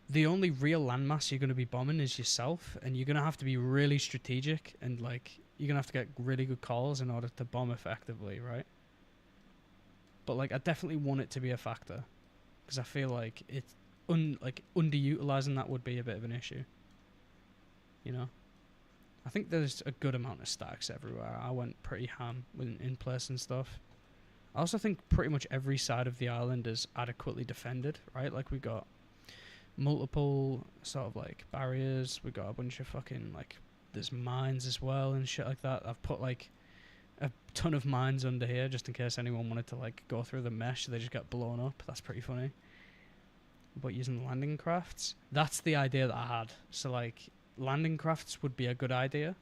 the only real landmass you're going to be bombing is yourself. And you're going to have to be really strategic. And, like, you're going to have to get really good calls in order to bomb effectively, right? But, like, I definitely want it to be a factor. Because I feel like it's underutilizing that would be a bit of an issue. You know? I think there's a good amount of stacks everywhere. I went pretty ham in place and stuff. I also think pretty much every side of the island is adequately defended, right? Like, we got multiple sort of, like, barriers. We got a bunch of fucking, like, there's mines as well and shit like that. I've put, like, a ton of mines under here just in case anyone wanted to, like, go through the mesh. They just get blown up. That's pretty funny. But using landing crafts, that's the idea that I had. So, like, landing crafts would be a good idea.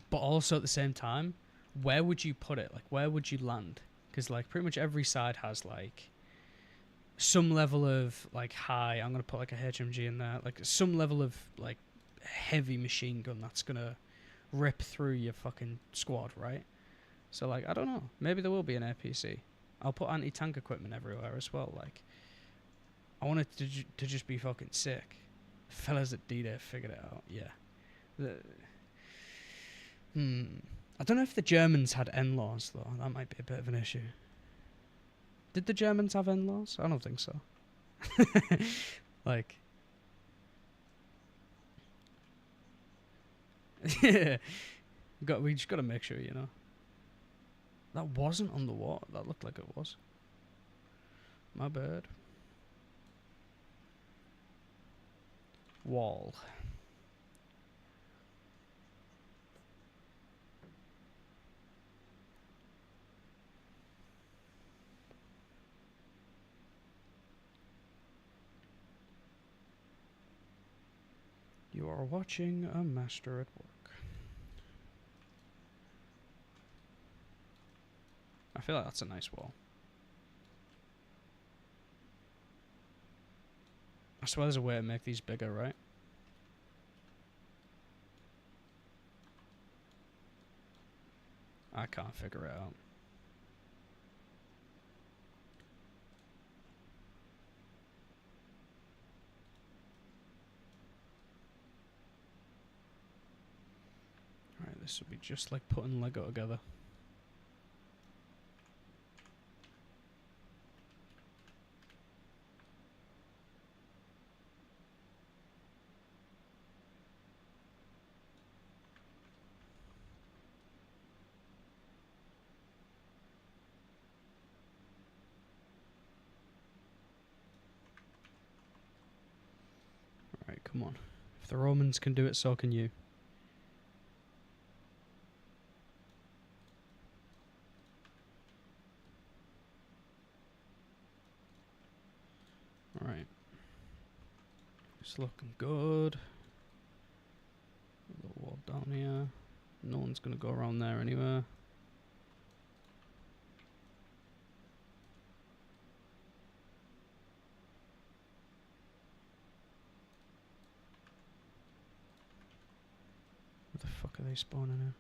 But also at the same time, where would you put it? Like, where would you land? Because, like, pretty much every side has, like, some level of, like, high. I'm going to put, like, a HMG in there. Like, some level of, like, heavy machine gun that's going to rip through your fucking squad, right? So, like, I don't know. Maybe there will be an APC. I'll put anti-tank equipment everywhere as well. Like, I want it to just be fucking sick. Fellas at D-Day figured it out. Yeah. I don't know if the Germans had N-laws, though. That might be a bit of an issue. Did the Germans have N-laws? I don't think so. Like... yeah. We just gotta make sure, you know. That wasn't on the wall. That looked like it was. My bad. Wall. You are watching a master at work. I feel like that's a nice wall. I swear there's a way to make these bigger, right? I can't figure it out. Alright, this will be just like putting Lego together. Alright, come on. If the Romans can do it, so can you. Alright. It's looking good. A little wall down here. No one's gonna go around there anywhere. Where the fuck are they spawning here?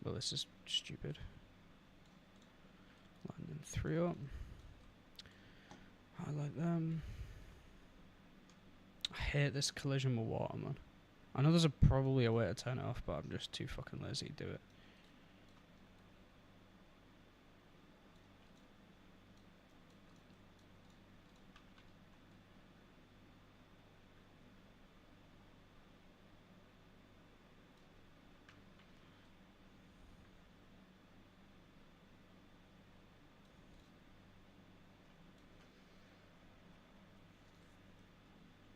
Well, this is stupid. Landing 3 up. Highlight them. I hate this collision with water, man. I know there's probably a way to turn it off, but I'm just too fucking lazy to do it.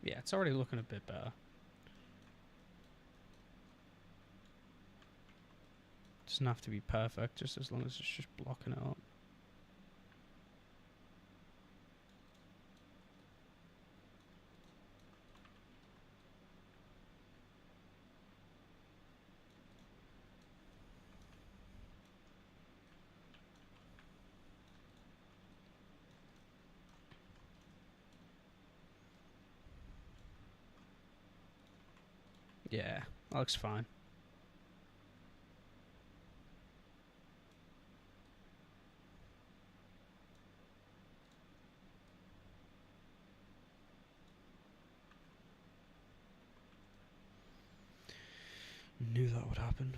Yeah, it's already looking a bit better. Doesn't have to be perfect, just as long as it's just blocking it up. Yeah, that looks fine. Knew that would happen.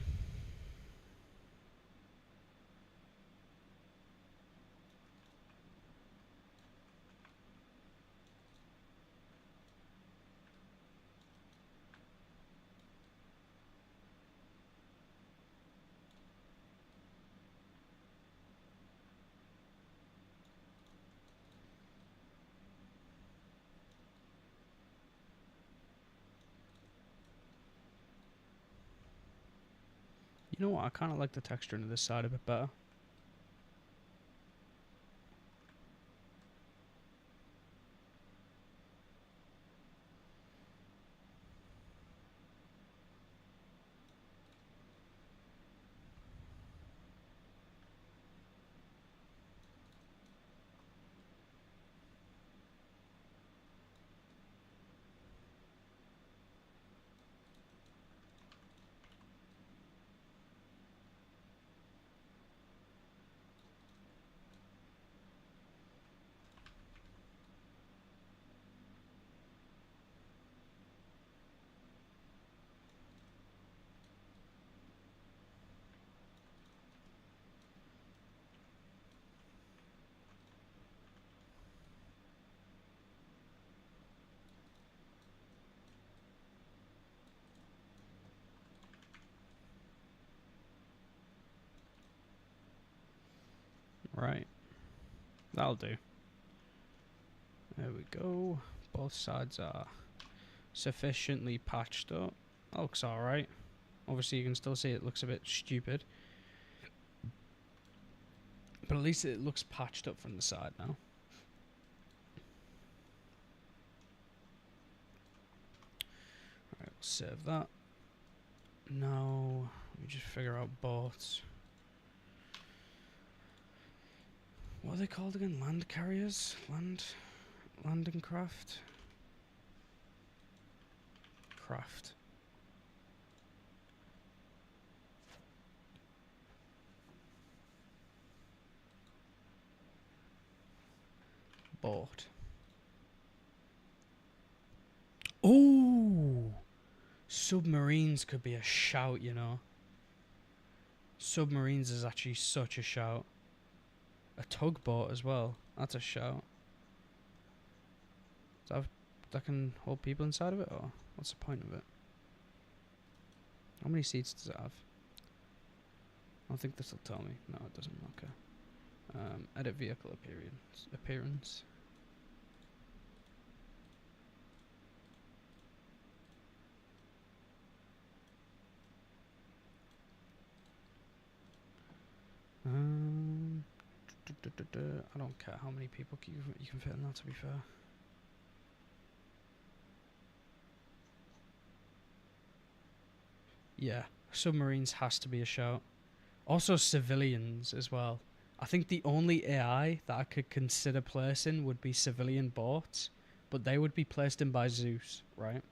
You know what? I kind of like the texture into this side a bit better. Right. That'll do. There we go. Both sides are sufficiently patched up. That looks alright. Obviously you can still see it looks a bit stupid. But at least it looks patched up from the side now. Alright, we'll save that. Now, let me just figure out boats. What are they called again? Land carriers? Landing craft? Craft. Boat. Oh! Submarines could be a shout, you know. Submarines is actually such a shout. A tugboat as well. That's a shout. That can hold people inside of it, or what's the point of it? How many seats does it have? I don't think this will tell me. No, it doesn't. Okay. Edit vehicle appearance. I don't care how many people you can fit in that, to be fair. Yeah, submarines has to be a shout. Also civilians as well. I think the only AI that I could consider placing would be civilian boats, but they would be placed in by Zeus, right?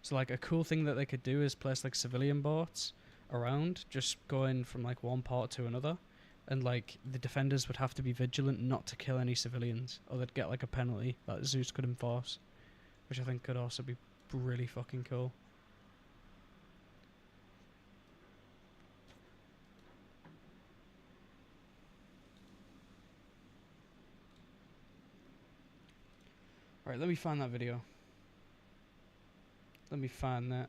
So like a cool thing that they could do is place like civilian boats around, just going from like one port to another, and like the defenders would have to be vigilant not to kill any civilians, or they'd get like a penalty that Zeus could enforce, which I think could also be really fucking cool. Alright, let me find that video. Let me find that.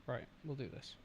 Right, we'll do this.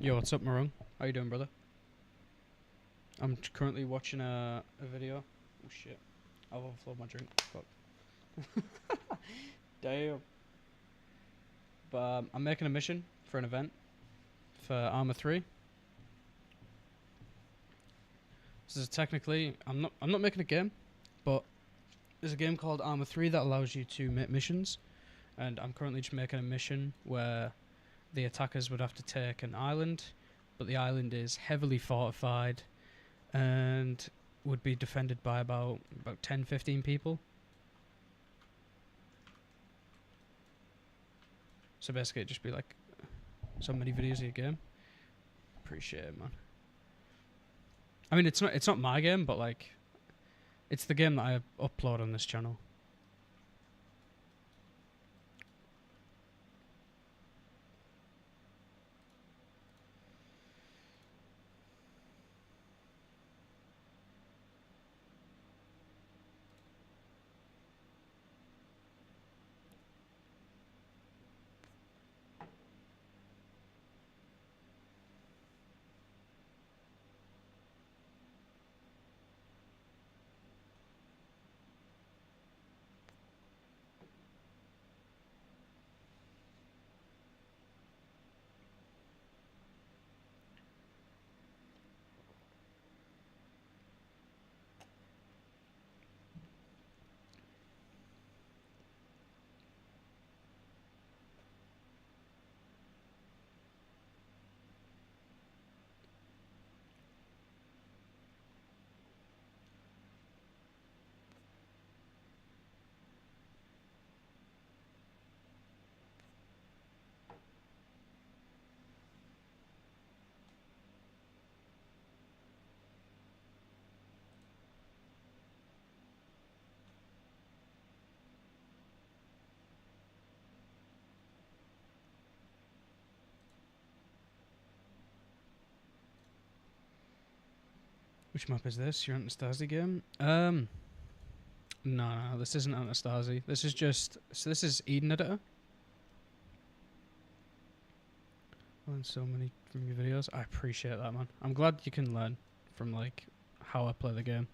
Yo, what's up, Marung? How you doing, brother? I'm currently watching a video. Oh shit. I've overflowed my drink. Fuck. Damn. But I'm making a mission for an event for ARMA 3. This is technically I'm not making a game, but there's a game called ARMA 3 that allows you to make missions, and I'm currently just making a mission where the attackers would have to take an island, but the island is heavily fortified and would be defended by about 10-15 people. So basically it'd just be like so many videos of your game. Appreciate it, man. I mean, it's not my game, but like it's the game that I upload on this channel. Which map is this? Your Anastasi game? No, this isn't Anastasi. This is just... So this is Eden Editor. Learn so many from your videos. I appreciate that, man. I'm glad you can learn from, like, how I play the game.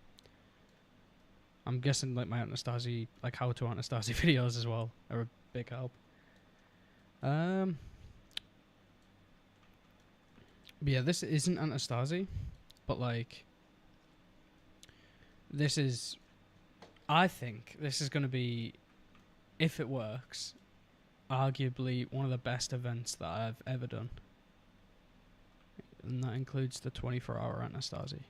I'm guessing, like, my Anastasi... Like, how to Anastasi videos as well are a big help. But yeah, this isn't Anastasi. But, like... This is... I think this is going to be, if it works, arguably one of the best events that I've ever done. And that includes the 24-hour Anastasi.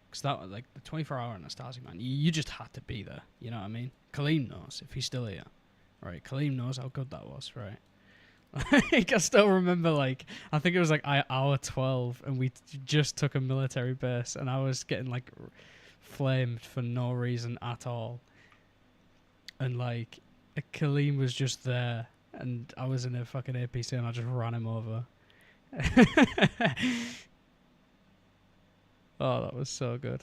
Because that, like, the 24-hour Anastasi, man, you just had to be there. You know what I mean? Kaleem knows, if he's still here. Right, Kaleem knows how good that was, right? Like, I still remember, like, I think it was, like, hour 12, and we just took a military base, and I was getting, like... flamed for no reason at all, and like Kaleem was just there, and I was in a fucking APC and I just ran him over. Oh, that was so good.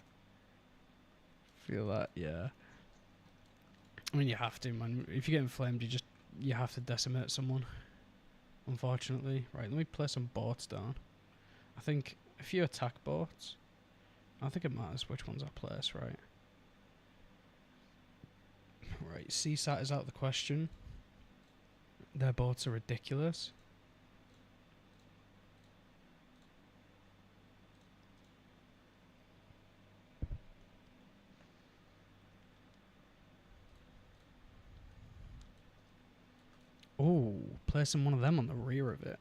Feel that, yeah. I mean, you have to, man. If you're getting flamed, you have to decimate someone, unfortunately. Right, let me play some bots down. I think a few attack bots. I don't think it matters which ones I place, right? Right, CSAT is out of the question. Their boats are ridiculous. Oh, placing one of them on the rear of it.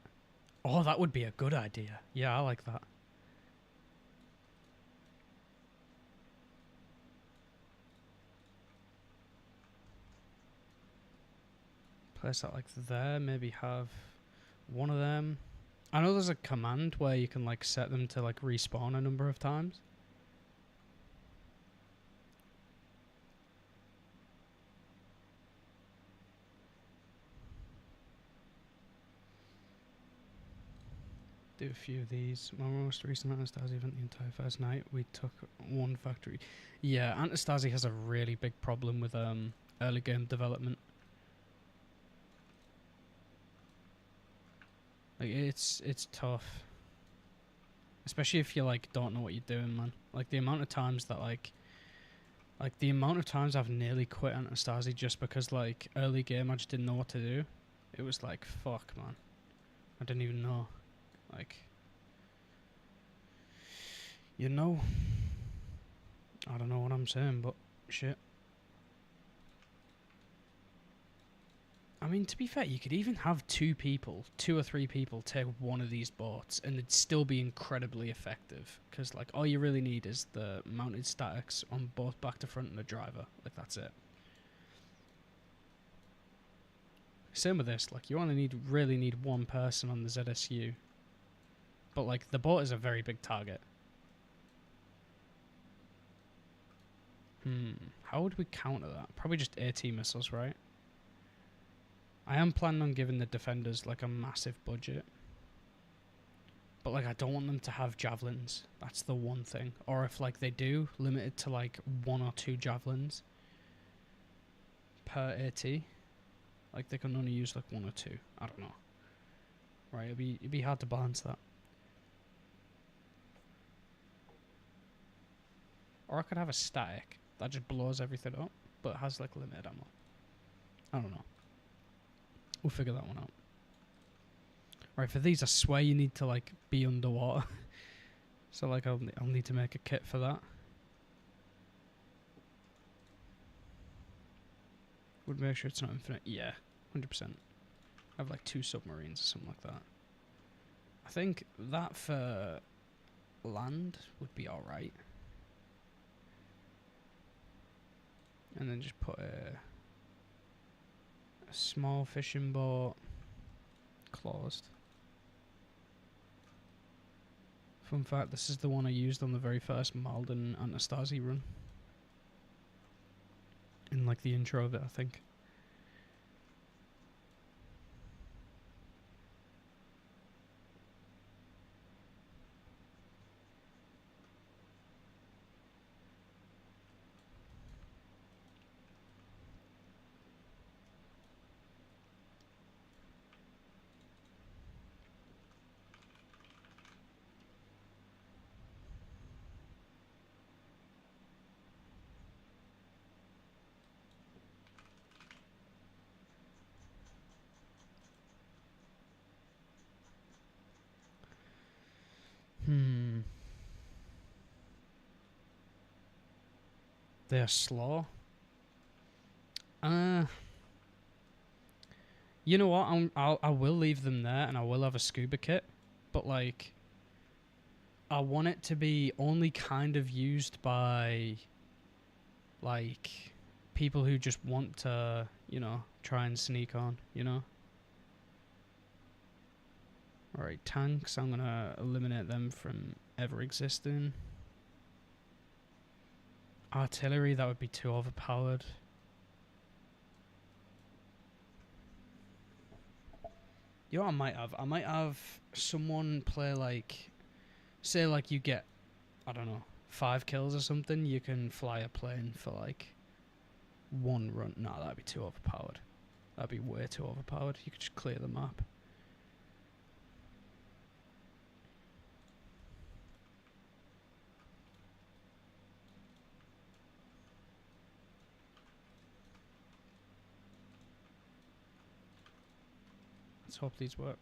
Oh, that would be a good idea. Yeah, I like that. Place that like there, maybe have one of them. I know there's a command where you can like set them to like respawn a number of times. Do a few of these. My most recent Anastasi event, the entire first night, we took one factory. Yeah, Anastasi has a really big problem with early game development. Like it's tough, especially if you like don't know what you're doing, man. Like the amount of times that like Like, the amount of times I've nearly quit Anastasia just because, like, early game I just didn't know what to do. It was like, fuck, man. I didn't even know. Like, you know. I don't know what I'm saying, but shit. I mean, to be fair, you could even have two or three people take one of these boats and it'd still be incredibly effective. Because, like, all you really need is the mounted statics on both back to front and the driver. Like, that's it. Same with this. Like, you only really need one person on the ZSU. But, like, the boat is a very big target. How would we counter that? Probably just AT missiles, right? I am planning on giving the defenders, like, a massive budget. But, like, I don't want them to have javelins. That's the one thing. Or if, like, they do, limited to, like, 1 or 2 javelins per AT. Like, they can only use, like, 1 or 2. I don't know. Right, it'd be hard to balance that. Or I could have a static that just blows everything up, but has, like, limited ammo. I don't know. We'll figure that one out. Right, for these, I swear you need to, like, be underwater. So, like, I'll need to make a kit for that. Would make sure it's not infinite. Yeah, 100%. I have, like, 2 submarines or something like that. I think that for land would be alright. And then just put a small fishing boat closed. Fun fact, this is the one I used on the very first Malden Anastasia run. In, like, the intro of it, I think. They are slow. You know what? I will leave them there, and I will have a scuba kit, but, like, I want it to be only kind of used by, like, people who just want to, you know, try and sneak on, you know? Alright, tanks, I'm gonna eliminate them from ever existing. Artillery, that would be too overpowered. You know what I might have someone play, like, say, like, you get, I don't know, 5 kills or something, you can fly a plane for, like, 1 run. Nah, that'd be too overpowered. That'd be way too overpowered. You could just clear the map. Let's hope these work.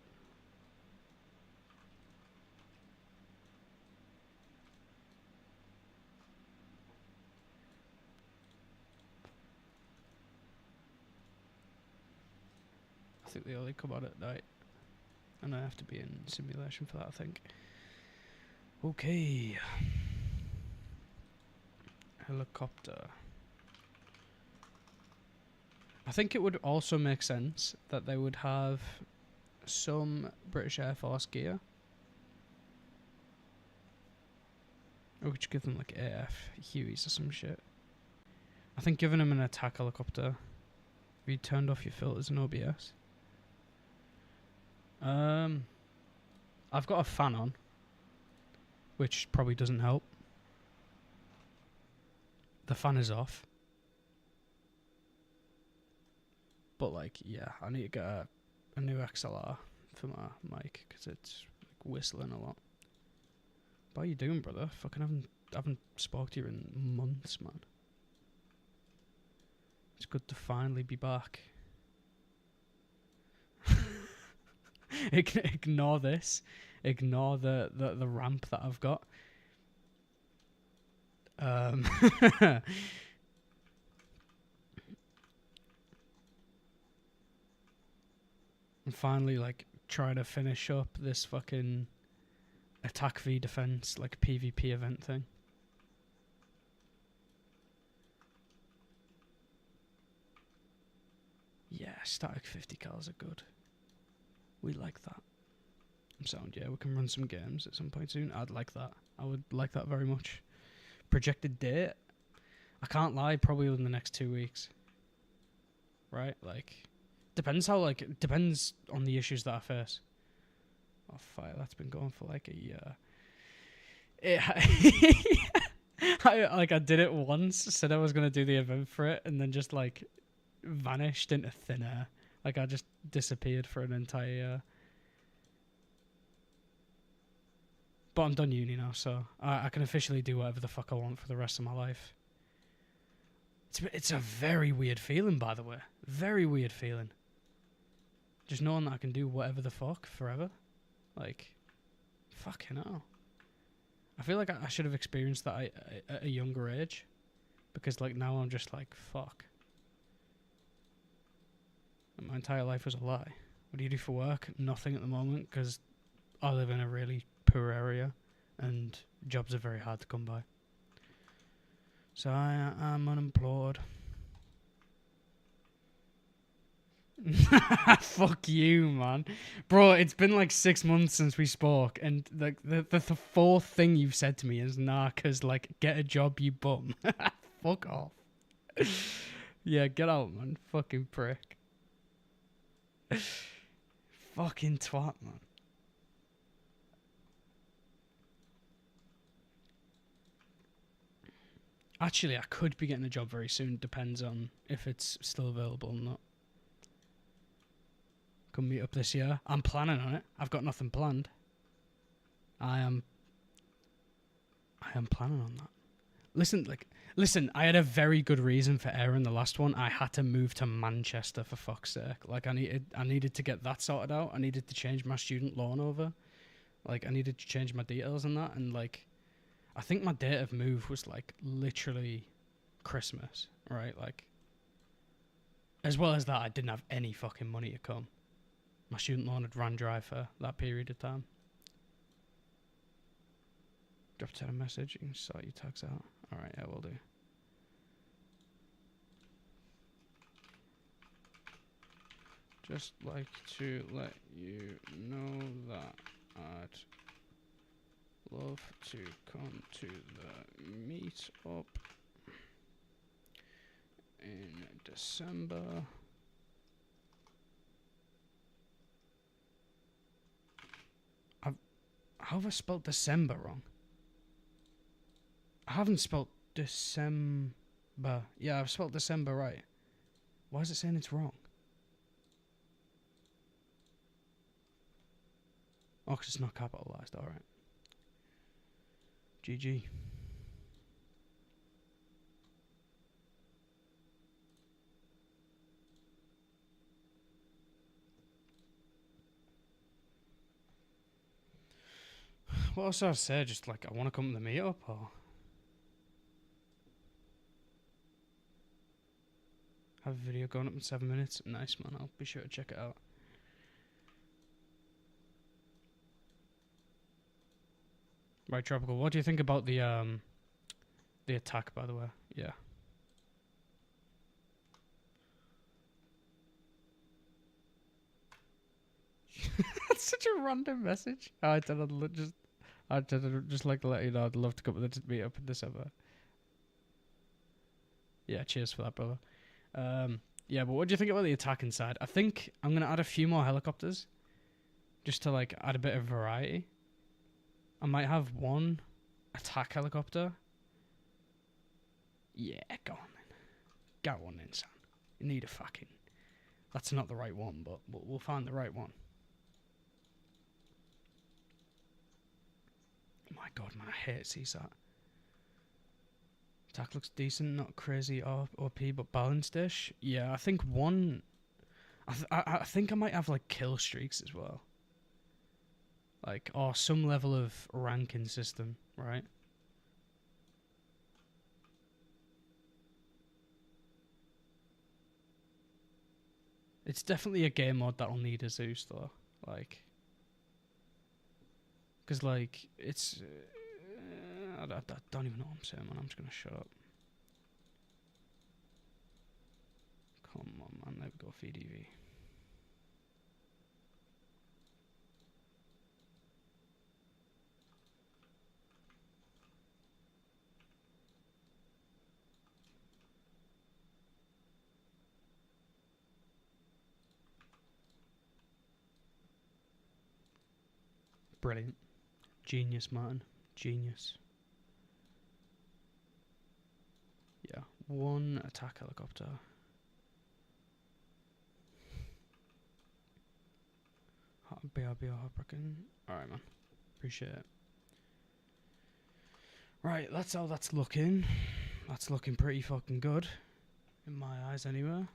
I think they only come out at night. And I have to be in simulation for that, I think. Okay. Helicopter. I think it would also make sense that they would have some British Air Force gear. Or we could give them, like, AF Hueys or some shit. I think giving them an attack helicopter. Have you turned off your filters and OBS? I've got a fan on, which probably doesn't help. The fan is off. But, like, yeah, I need to get a new XLR for my mic because it's, like, whistling a lot. What are you doing, brother? Fucking haven't spoke to you in months, man. It's good to finally be back. Ignore this. Ignore the ramp that I've got. And finally, like, try to finish up this fucking attack v defense, like, PvP event thing. Yeah, static 50 cals are good. We like that. Sound, yeah, we can run some games at some point soon. I'd like that. I would like that very much. Projected date? I can't lie, probably within the next 2 weeks. Right? Like, depends on the issues that I face. Oh, fire, that's been going for like a year. I did it once, said I was going to do the event for it, and then just, like, vanished into thin air. Like, I just disappeared for an entire year. But I'm done uni now, so I can officially do whatever the fuck I want for the rest of my life. It's a very weird feeling, by the way. Very weird feeling. Just knowing that I can do whatever the fuck forever. Like, fucking hell. I feel like I should have experienced that at a younger age. Because, like, now I'm just like, fuck. And my entire life was a lie. What do you do for work? Nothing at the moment, because I live in a really poor area and jobs are very hard to come by. So I am unemployed. Fuck you, man. Bro, it's been like 6 months since we spoke, and like the fourth thing you've said to me is, nah, cause like, get a job, you bum. Fuck off. Yeah, get out, man. Fucking prick. Fucking twat, man. Actually, I could be getting a job very soon. Depends on if it's still available or not. Come meet up this year. I'm planning on it. I've got nothing planned. I am planning on that. Listen, I had a very good reason for airing the last one. I had to move to Manchester, for fuck's sake. Like, I needed to get that sorted out. I needed to change my student loan over. Like, I needed to change my details and that, and like, I think my date of move was like literally Christmas, right? Like, as well as that, I didn't have any fucking money to come. My student loan had ran dry for that period of time. Drop a message, you can sort your tax out. Alright, yeah, we'll do. Just like to let you know that I'd love to come to the meet up in December. How have I spelled December wrong? I haven't spelled December. Yeah, I've spelled December right. Why is it saying it's wrong? Oh, 'cause it's not capitalized. Alright. GG. What else did I say? Just like, I want to come to the meetup, or have a video going up in 7 minutes. Nice, man. I'll be sure to check it out. Right, Tropical. What do you think about the attack, by the way? Yeah. That's such a random message. I'd just like to let you know I'd love to come to the meetup in December. Yeah, cheers for that, brother. Yeah, but what do you think about the attack inside? I think I'm gonna add a few more helicopters, just to like add a bit of variety. I might have one attack helicopter. Yeah, go on then. Go on then, son. You need a fucking... That's not the right one, but we'll find the right one. Oh my god, man, I hate CSAT. Attack looks decent, not crazy OP, but balanced-ish. Yeah, I think one... I think I might have, like, kill streaks as well. Like, or some level of ranking system, right? It's definitely a game mode that'll need a Zeus, though. Like... Because, like, it's... I don't even know what I'm saying, man. I'm just going to shut up. Come on, man. There we go, VDV. Brilliant. Genius, man. Genius. Yeah. One attack helicopter. BRB heartbroken. Alright, man. Appreciate it. Right, that's how that's looking. That's looking pretty fucking good. In my eyes, anyway.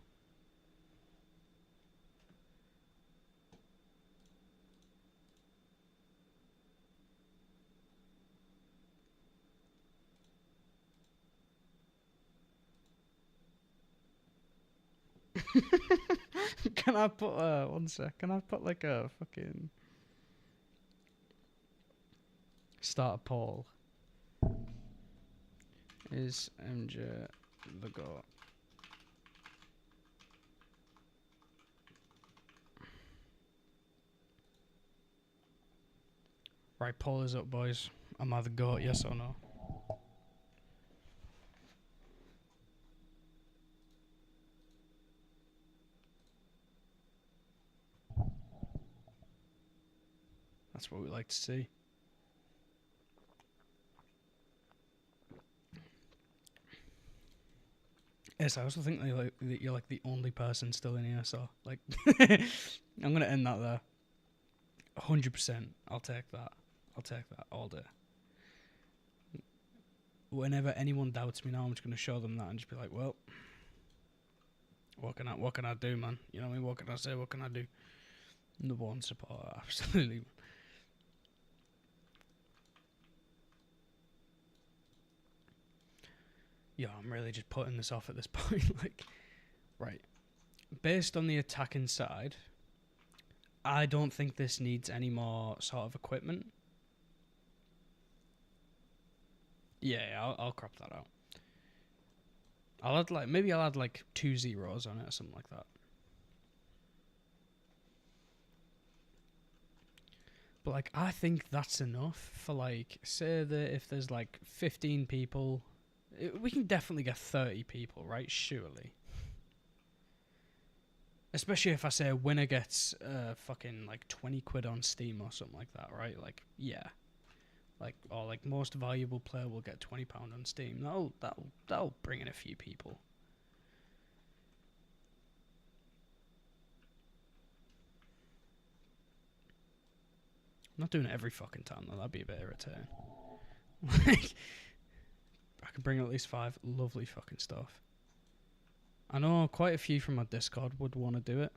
Can I put, one sec, can I put like a fucking start a poll? Is MJ the GOAT? Right, poll is up, boys. Am I the GOAT, yes or no? That's what we like to see. Yes, I also think that you're like the only person still in here, so like I'm gonna end that there. 100%. I'll take that. I'll take that all day. Whenever anyone doubts me now, I'm just gonna show them that and just be like, well, what can I do, man? You know what I mean? What can I say? What can I do? Number one supporter, absolutely. Yeah, I'm really just putting this off at this point. Like, right. Based on the attacking side, I don't think this needs any more sort of equipment. Yeah, I'll crop that out. I'll add like 2 zeros on it or something like that. But like, I think that's enough for like, say that if there's like 15 people, we can definitely get 30 people, right? Surely. Especially if I say a winner gets fucking like 20 quid on Steam or something like that, right? Like, yeah. Like, or like most valuable player will get £20 on Steam. That'll bring in a few people. I'm not doing it every fucking time though. That'd be a bit irritating. Like, I can bring at least 5 lovely fucking stuff. I know quite a few from my Discord would want to do it,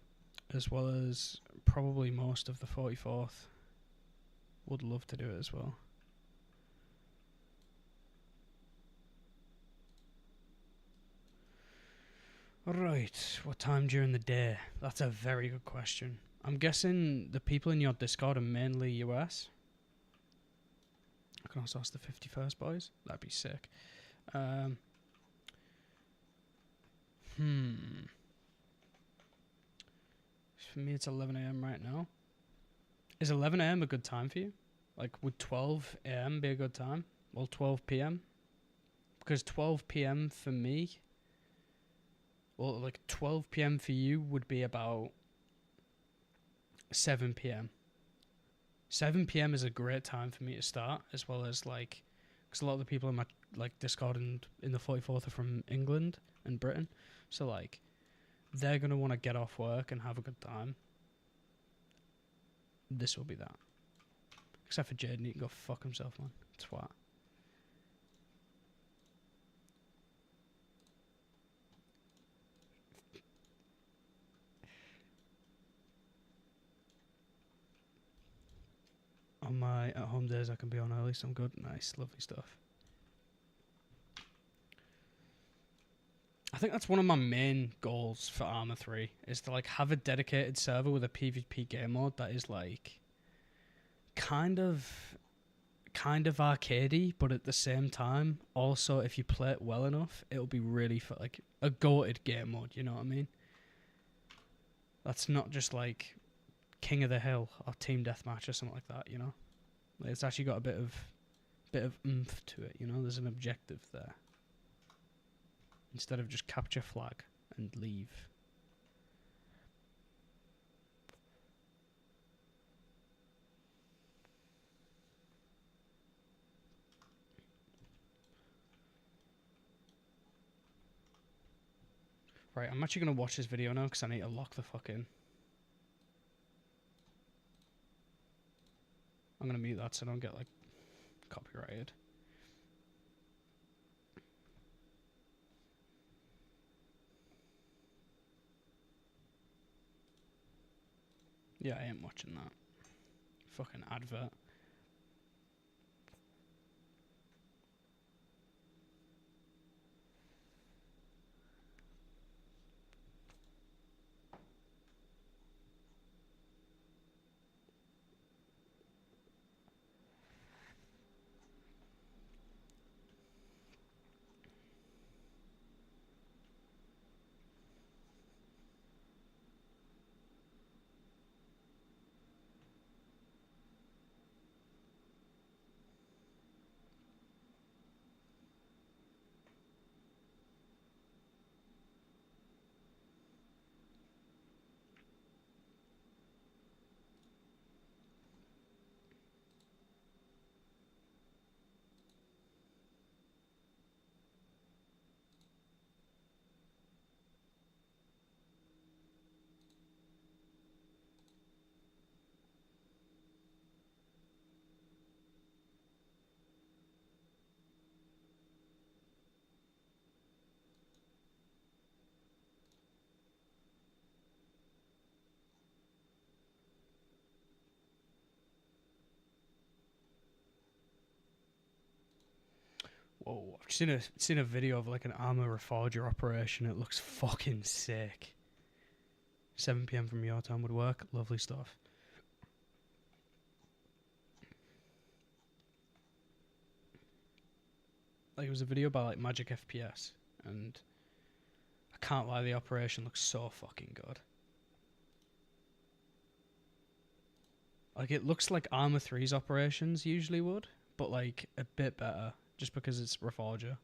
as well as probably most of the 44th would love to do it as well. Right, what time during the day? That's a very good question. I'm guessing the people in your Discord are mainly US. I can also ask the 51st boys. That'd be sick. For me, it's 11 a.m. right now. Is 11 a.m. a good time for you? Like, would 12 a.m. be a good time? Well, 12 p.m.? Because 12 p.m. for me... Well, like, 12 p.m. for you would be about 7 p.m. 7 p.m. is a great time for me to start, as well as, like... Because a lot of the people in my, like, Discord and in the 44th are from England and Britain. So, like, they're going to want to get off work and have a good time. This will be that. Except for Jaden, he can go fuck himself, man. Twat. my at-home days I can be on early, so I'm good. Nice, lovely stuff. I think that's one of my main goals for ARMA 3, is to like have a dedicated server with a PvP game mode that is like kind of arcadey, but at the same time, also if you play it well enough, it'll be really like a goated game mode. You know what I mean? That's not just like King of the Hill or Team Deathmatch or something like that. You know, like, it's actually got a bit of oomph to it. You know, there's an objective there instead of just capture flag and leave. Right, I'm actually going to watch this video now because I need to lock the fuck in. I'm going to mute that so I don't get, like, copyrighted. Yeah, I ain't watching that. Fucking advert. Whoa, I've seen a video of like an ARMA Reforger operation. It looks fucking sick. 7 PM from your time would work. Lovely stuff. Like, it was a video by like Magic FPS, and I can't lie, the operation looks so fucking good. Like, it looks like ARMA 3's operations usually would, but like a bit better, just because it's Reforger.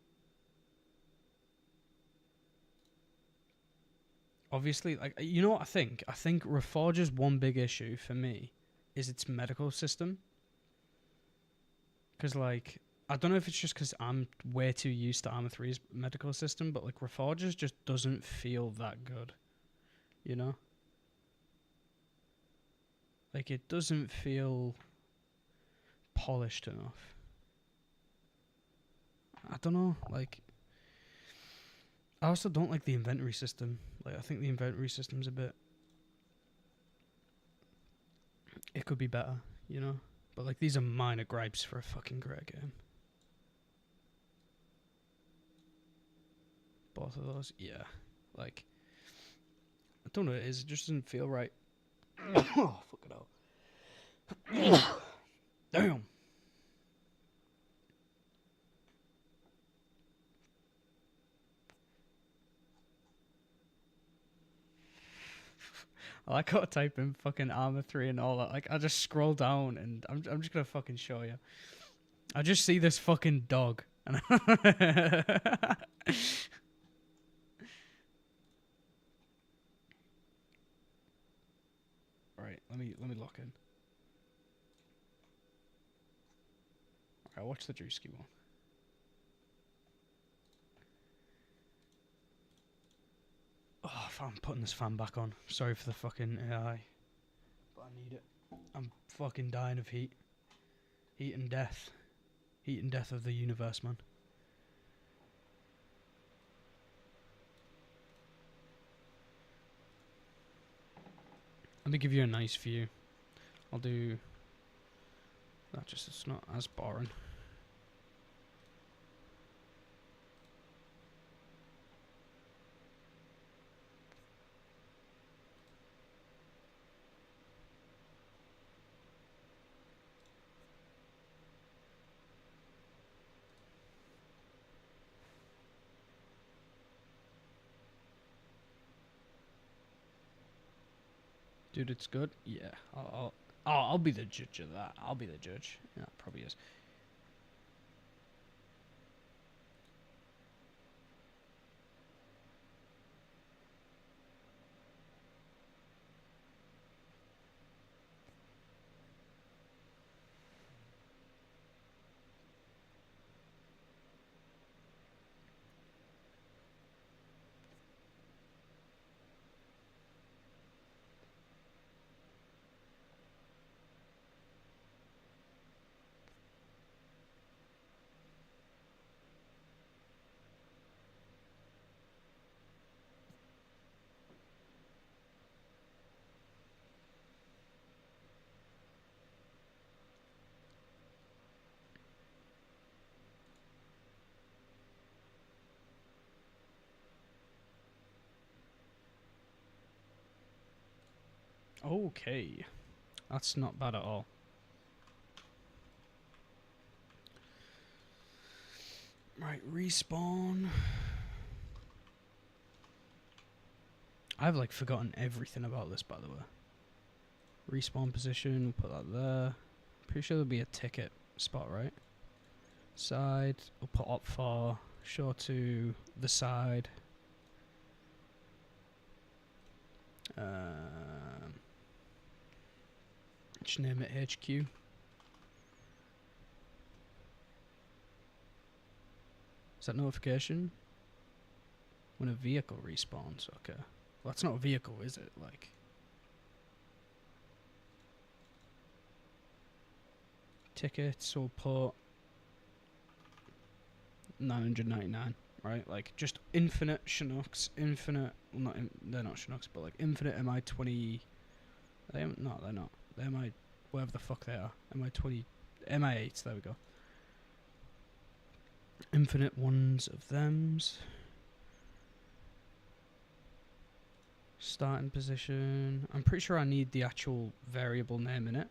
Obviously, like, you know what I think? I think Reforger's one big issue for me is its medical system. Because, like, I don't know if it's just because I'm way too used to ARMA 3's medical system, but like Reforger's just doesn't feel that good. You know? Like, it doesn't feel polished enough. I don't know, like, I also don't like the inventory system. Like, I think the inventory system's a bit... It could be better, you know? But, like, these are minor gripes for a fucking great game. Both of those, yeah. Like, I don't know what it is, it just doesn't feel right. Oh, fuck it out. Damn! I like how I type in fucking ARMA 3 and all that. Like, I just scroll down and I'm just gonna fucking show you. I just see this fucking dog. And Right, let me lock in. Alright, watch the Drewski one. Oh, I'm putting this fan back on. Sorry for the fucking AI. But I need it. I'm fucking dying of heat. Heat and death. Heat and death of the universe, man. Let me give you a nice view. I'll do That just it's not as boring. Dude, it's good. Yeah, I'll be the judge of that. I'll be the judge. Yeah, it probably is. Okay, that's not bad at all. Right, respawn. I've like forgotten everything about this, by the way. Respawn position, put that there. Pretty sure there'll be a ticket spot, right? Side, we'll put up for, show to the side. Just name it HQ. Is that notification? When a vehicle respawns, okay. Well, that's not a vehicle, is it? Like, tickets, we'll put 999, right? Like, just infinite Chinooks, infinite, well, not, they're not Chinooks, but like infinite MI-20, no, they're not. They're MI, whatever the fuck they are. MI-20, MI-8s, there we go. Infinite ones of thems. Starting position. I'm pretty sure I need the actual variable name in it.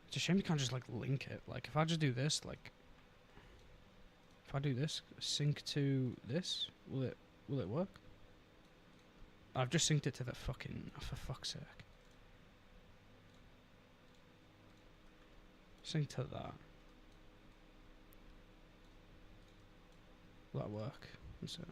It's a shame you can't just like link it. Like if I just do this, like if I do this, sync to this, will it work? I've just synced it to the fucking, for fuck's sake. Sync to that. Will that work? So.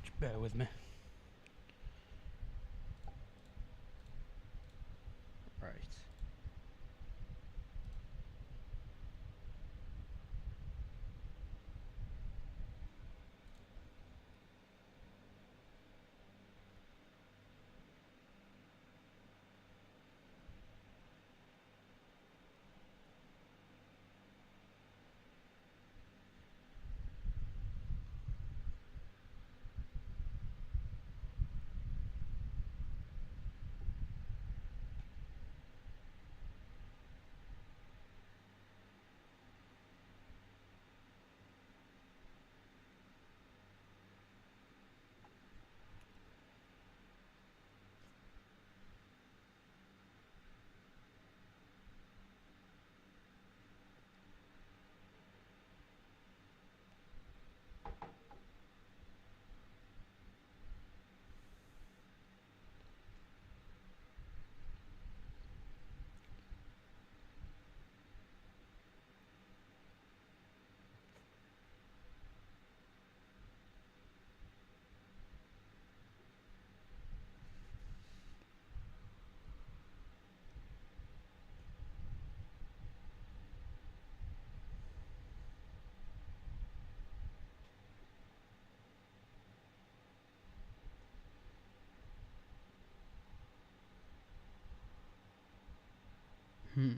Just bear with me. Right. Hmm.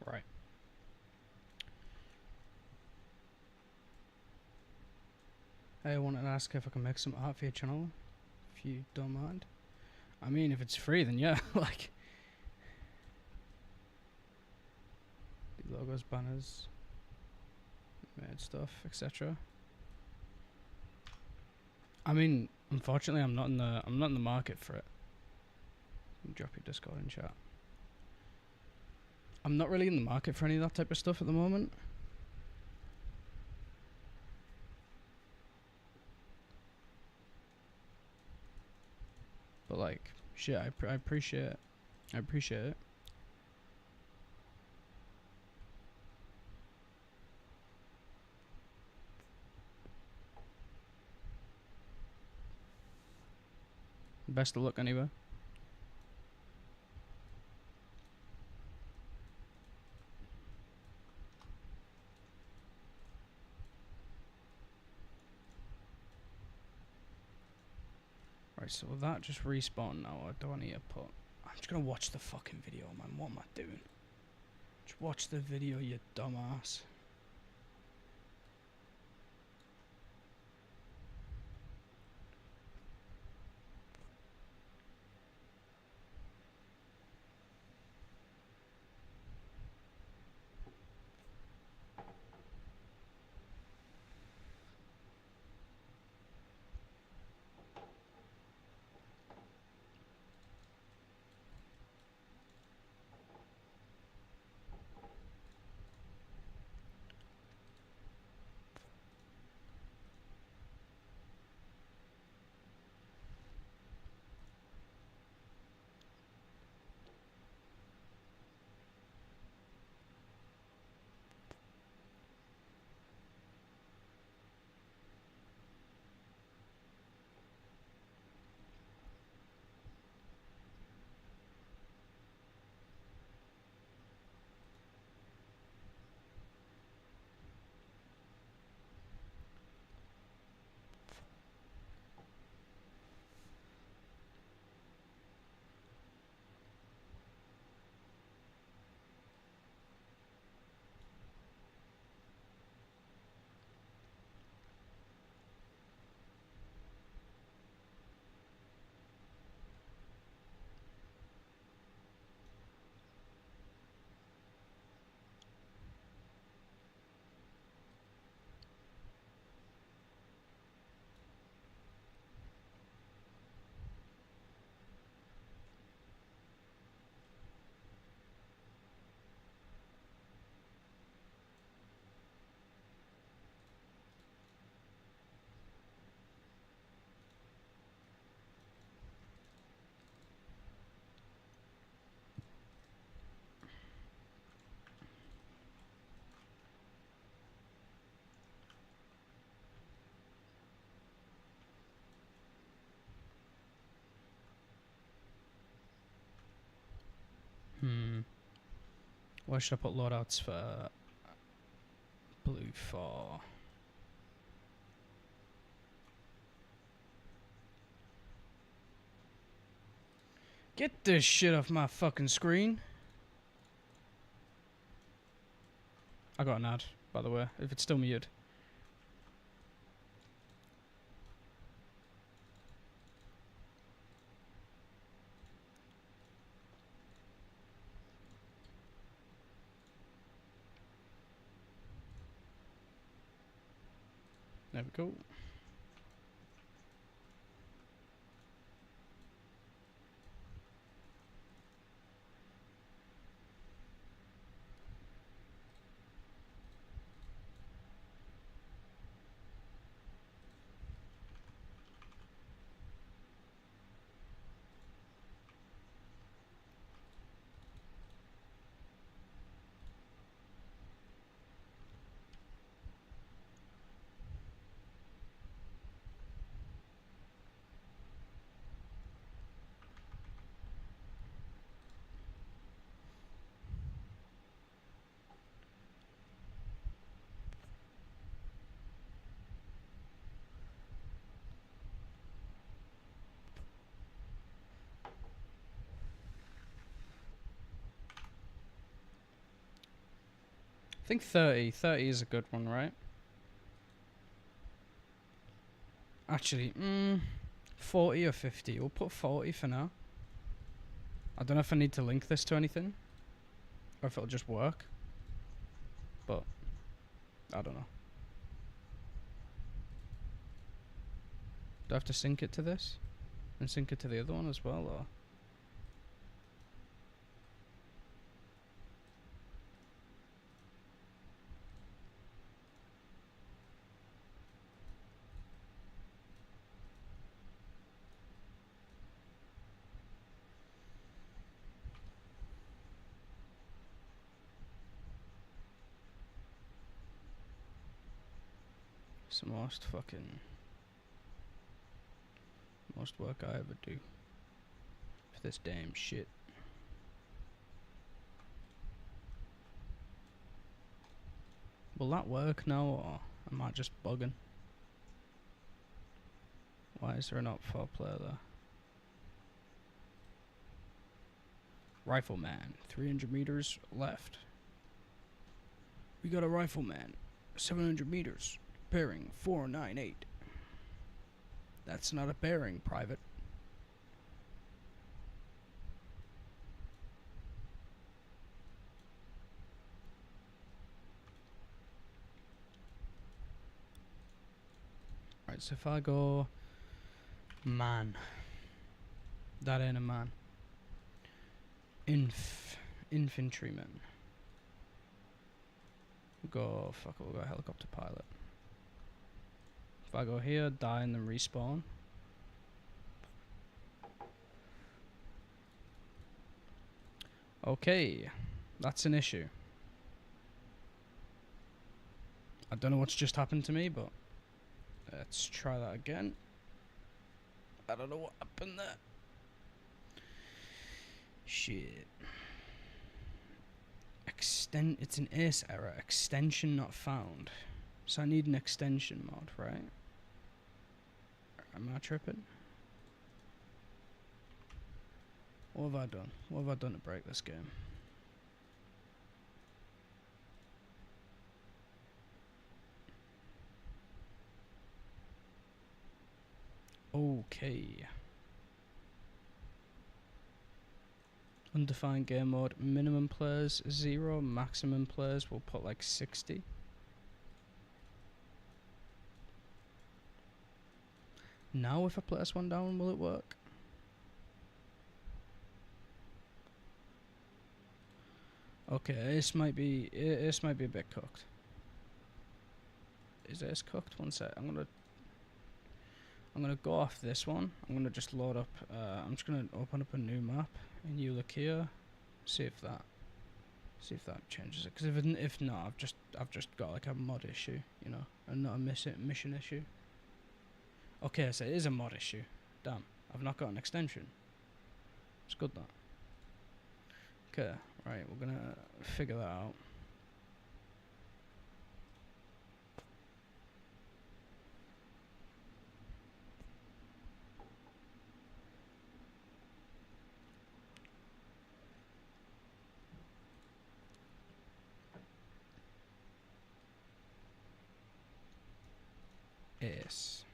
Right. I wanted to ask if I can make some art for your channel, if you don't mind. I mean, if it's free, then yeah, like the logos, banners, made stuff, etc. I mean, unfortunately, I'm not in the market for it. Drop your Discord in chat. I'm not really in the market for any of that type of stuff at the moment. But like, shit, I appreciate it. I appreciate it. Best of luck anyway. Right, so that just respawned now. What do I need to put? I'm just gonna watch the fucking video, man. What am I doing? Just watch the video, you dumbass. Where should I put loadouts for Blue 4? Get this shit off my fucking screen. I got an ad, by the way, if it's still muted. There we go. I think 30. 30 is a good one, right? Actually, 40 or 50. We'll put 40 for now. I don't know if I need to link this to anything, or if it'll just work. But, I don't know. Do I have to sync it to this? And sync it to the other one as well, or? It's the most work I ever do for this damn shit. Will that work now, or am I just bugging? Why is there not 4-player there? Rifleman, 300 meters left. We got a rifleman, 700 meters, bearing 498. That's not a bearing, Private. Right, so if I go man, that ain't a man. Infantryman. We'll go helicopter pilot. If I go here, die and then respawn. Okay, that's an issue. I don't know what's just happened to me, but let's try that again. I don't know what happened there. Shit. It's an ACE error. Extension not found. So I need an extension mod, right? Am I tripping? What have I done? What have I done to break this game? Okay. Undefined game mode. Minimum players 0. Maximum players we'll put like 60. Now if I place one down, will it work? Okay, this might be a bit cooked. Is this cooked? One sec. I'm gonna go off this one. I'm gonna just load up. I'm just gonna open up a new map in Eulikia. See if that changes it. Because if not, I've just got like a mod issue, you know, and not a mission issue. Okay, so it is a mod issue. Damn, I've not got an extension. It's good that. Okay, right, we're gonna figure that out. Ace.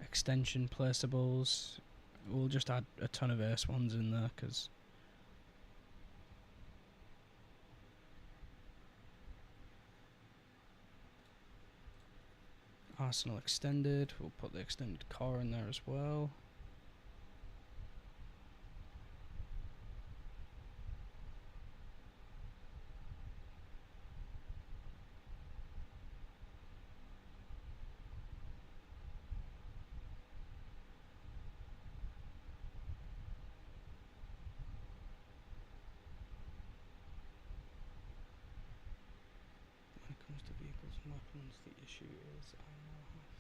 Extension placeables. We'll just add a ton of ace ones in there, because Arsenal extended. We'll put the extended core in there as well. When it comes to vehicles and weapons, the issue is I now have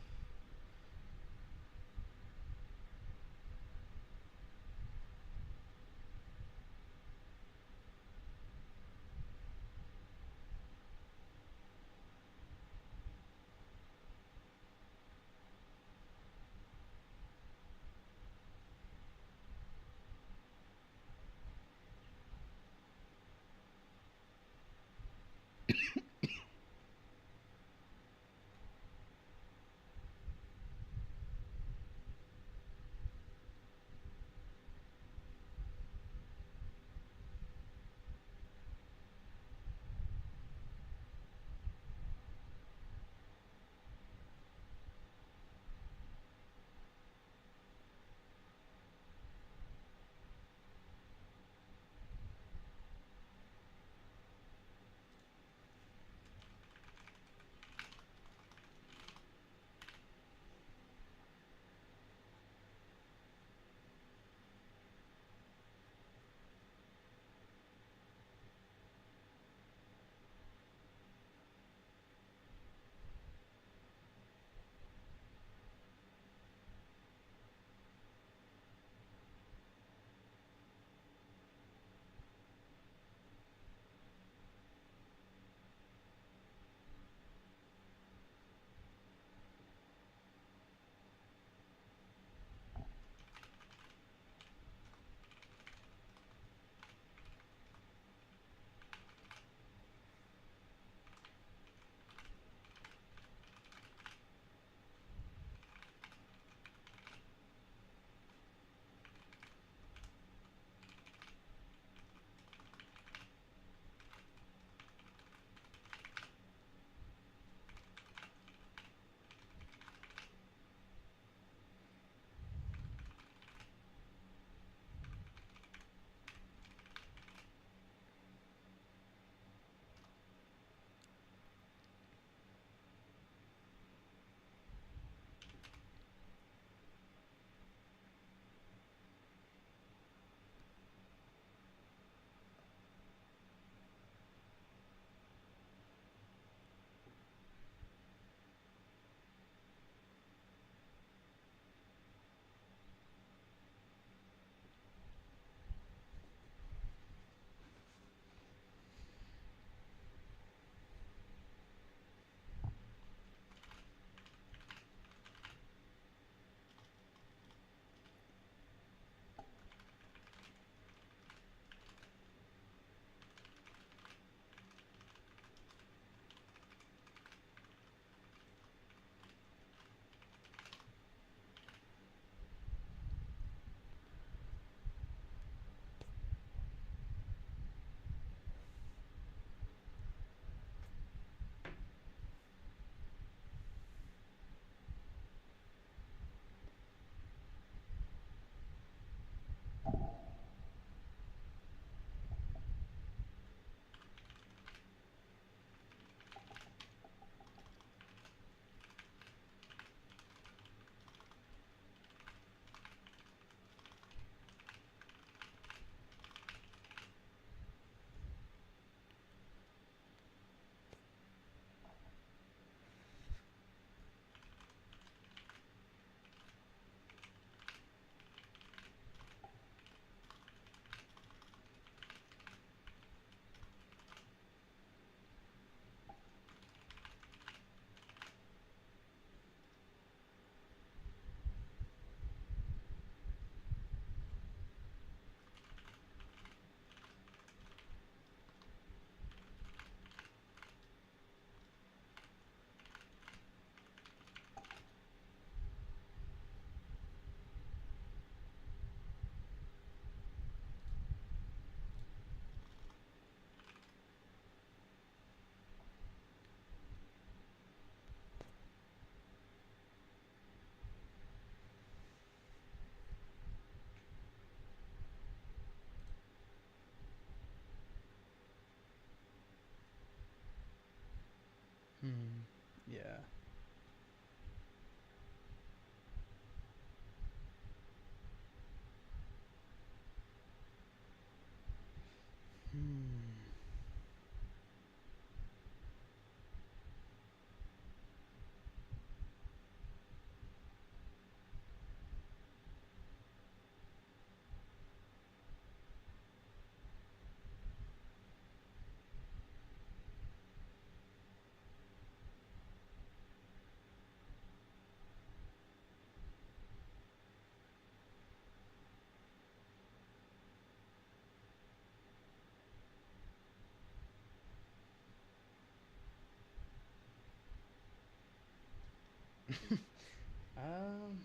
Damn,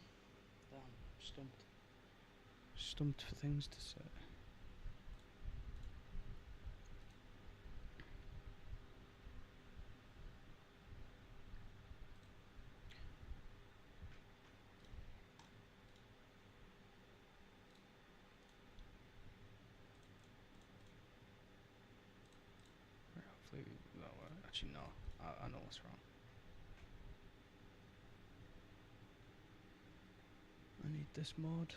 stumped. Stumped for things to say. Hopefully, no, actually no. I know what's wrong. I need this mod.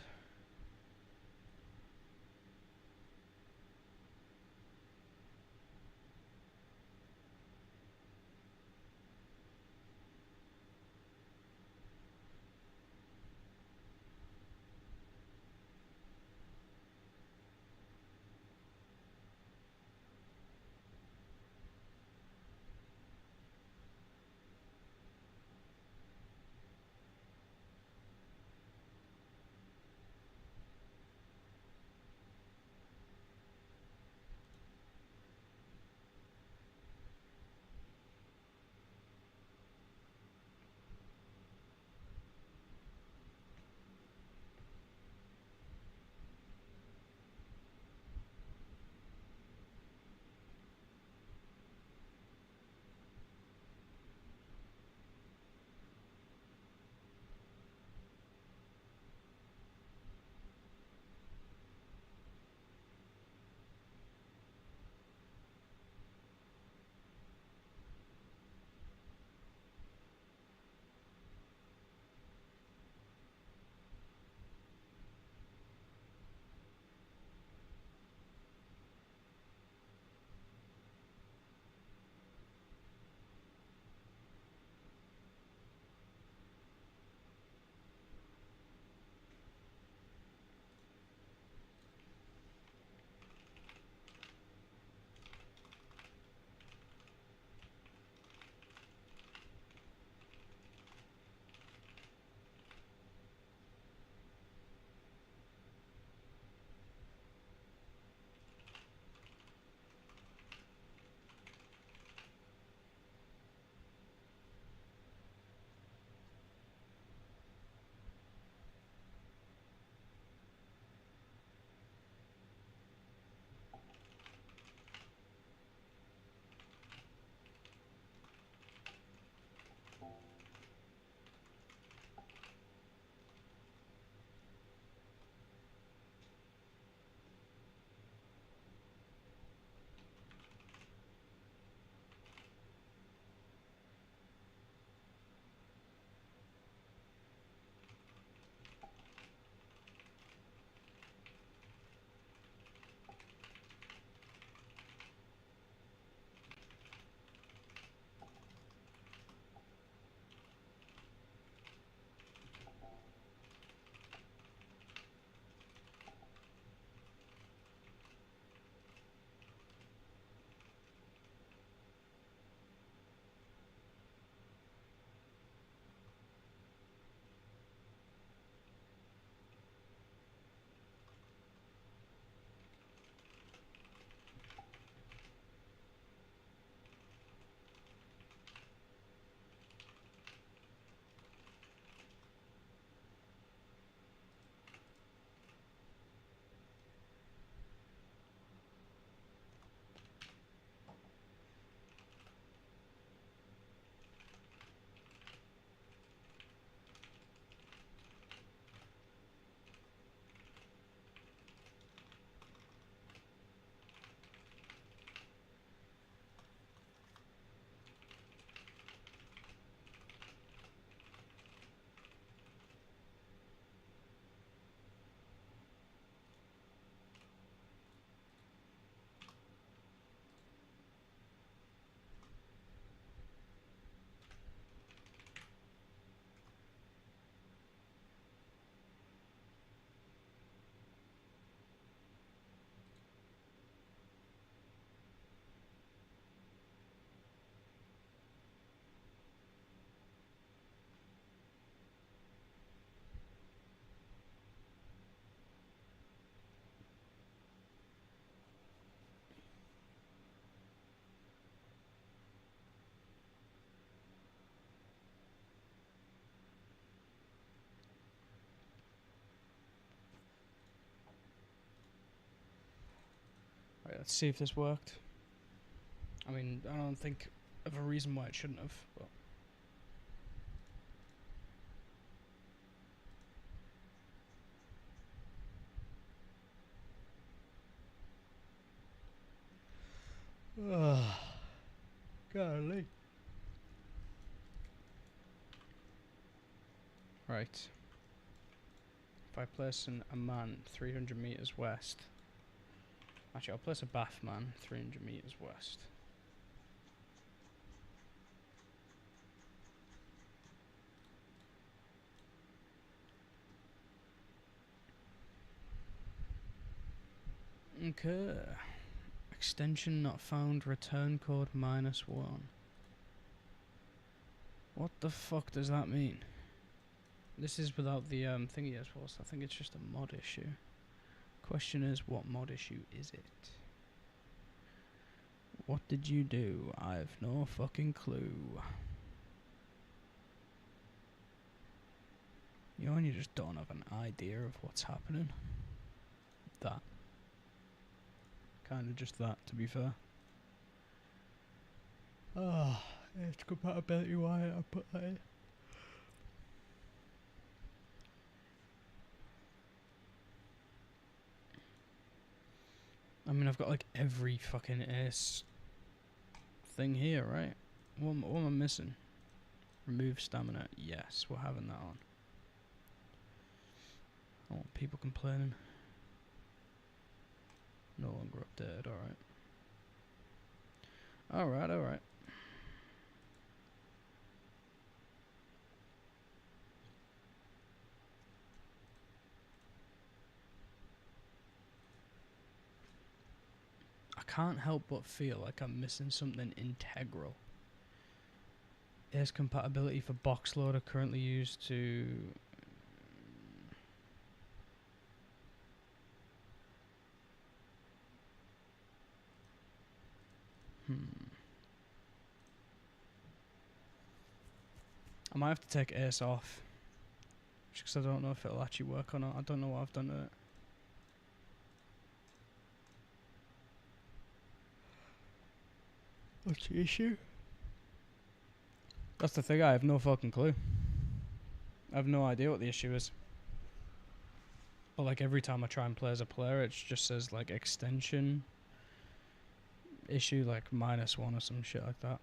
let's see if this worked. I mean, I don't think of a reason why it shouldn't have, but... Golly. Right. If I place a man 300 meters west... Actually, I'll place a bath man 300 meters west. Okay. Extension not found, return code -1. What the fuck does that mean? This is without the thingy as well, so I think it's just a mod issue. Question is, what mod issue is it? What did you do? I've no fucking clue. You know when you just don't have an idea of what's happening? That. Kind of just that, to be fair. Oh, it's compatibility why I put that in. I mean, I've got like every fucking ace thing here, right? What am I missing? Remove stamina. Yes, we're having that on. I don't want people complaining. No longer updated, alright. Alright. I can't help but feel like I'm missing something integral. Is compatibility for box loader currently used to... I might have to take ace off. Just because I don't know if it'll actually work or not. I don't know what I've done to it. What's the issue? That's the thing, I have no fucking clue. I have no idea what the issue is. But like every time I try and play as a player, it just says like extension issue like -1 or some shit like that.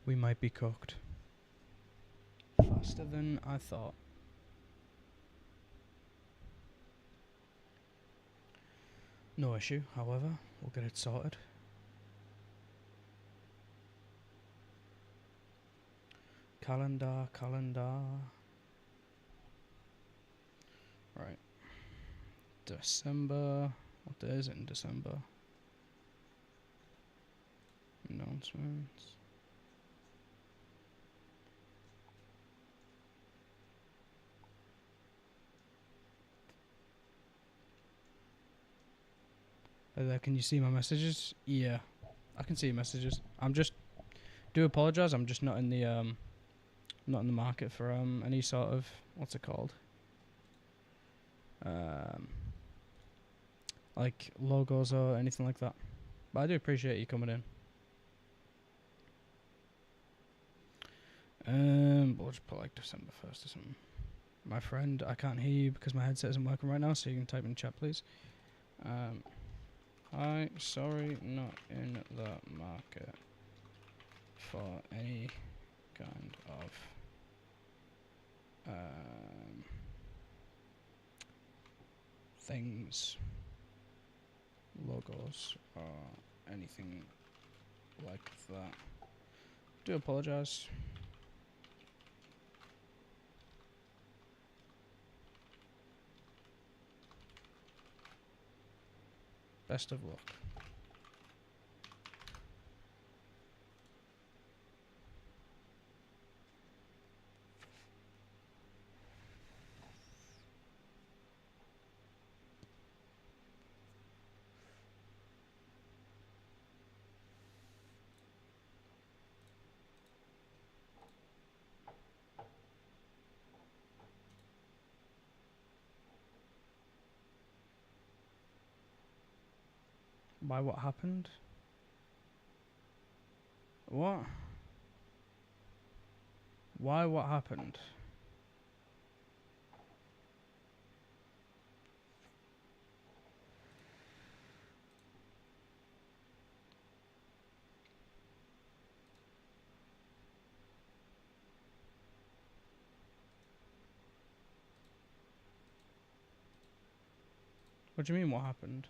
We might be cooked. Faster than I thought. No issue, however, we'll get it sorted. Calendar. Right. December. What day is it in December? Announcements. Hey there, can you see my messages? Yeah, I can see your messages. Do apologize. I'm just not in the market for any sort of, what's it called? Like logos or anything like that. But I do appreciate you coming in. We'll just put like December 1st or something. My friend, I can't hear you because my headset isn't working right now, so you can type in chat, please. Hi, sorry, not in the market. for any kind of things, logos, or anything like that. Do apologize. Best of luck. By what happened? What? Why what happened? What do you mean what happened?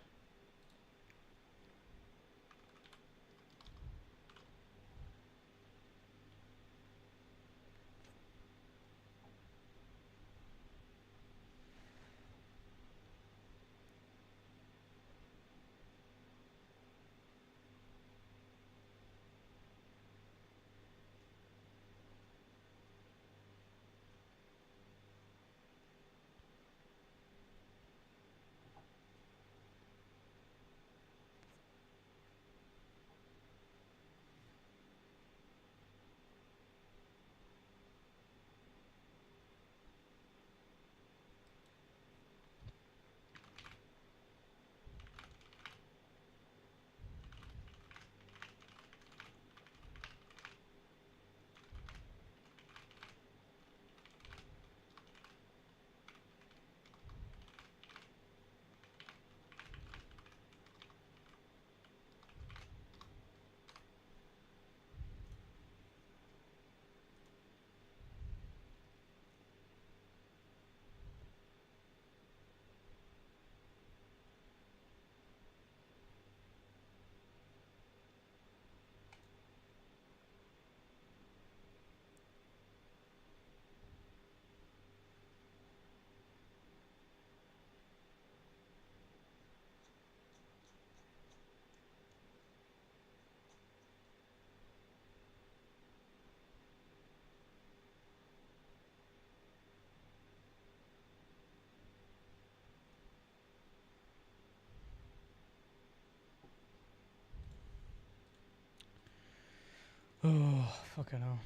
Oh, fucking hell.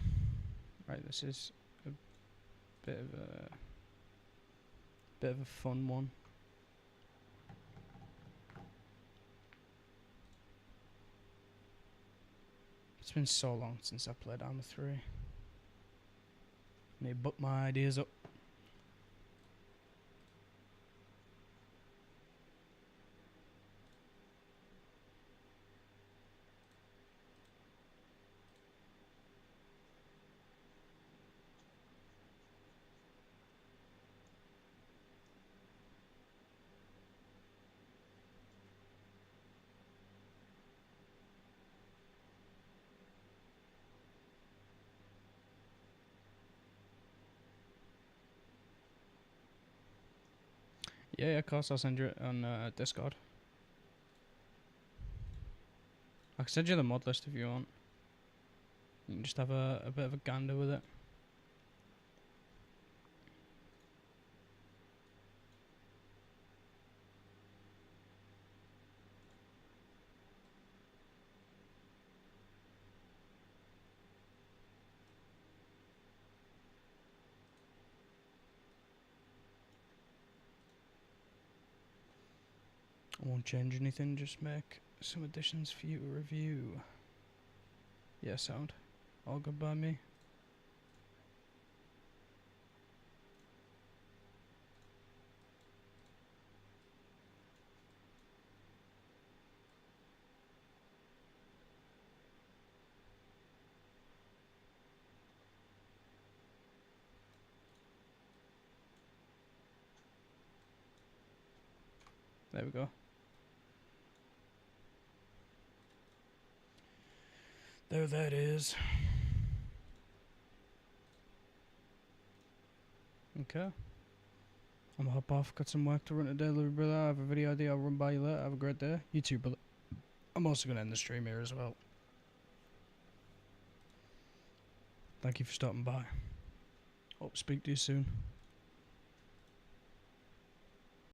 Right, this is a bit of a fun one. It's been so long since I played ARMA 3. Need to book my ideas up. Yeah, of course, I'll send you it on Discord. I can send you the mod list if you want. You can just have a bit of a gander with it. I won't change anything, just make some additions for you to review. Yeah, sound. All good by me. There we go. There that is. Okay. I'm gonna hop off. Got some work to run today, little brother. I have a video idea. I'll run by you later. Have a great day. You too, brother. I'm also gonna end the stream here as well. Thank you for stopping by. Hope to speak to you soon.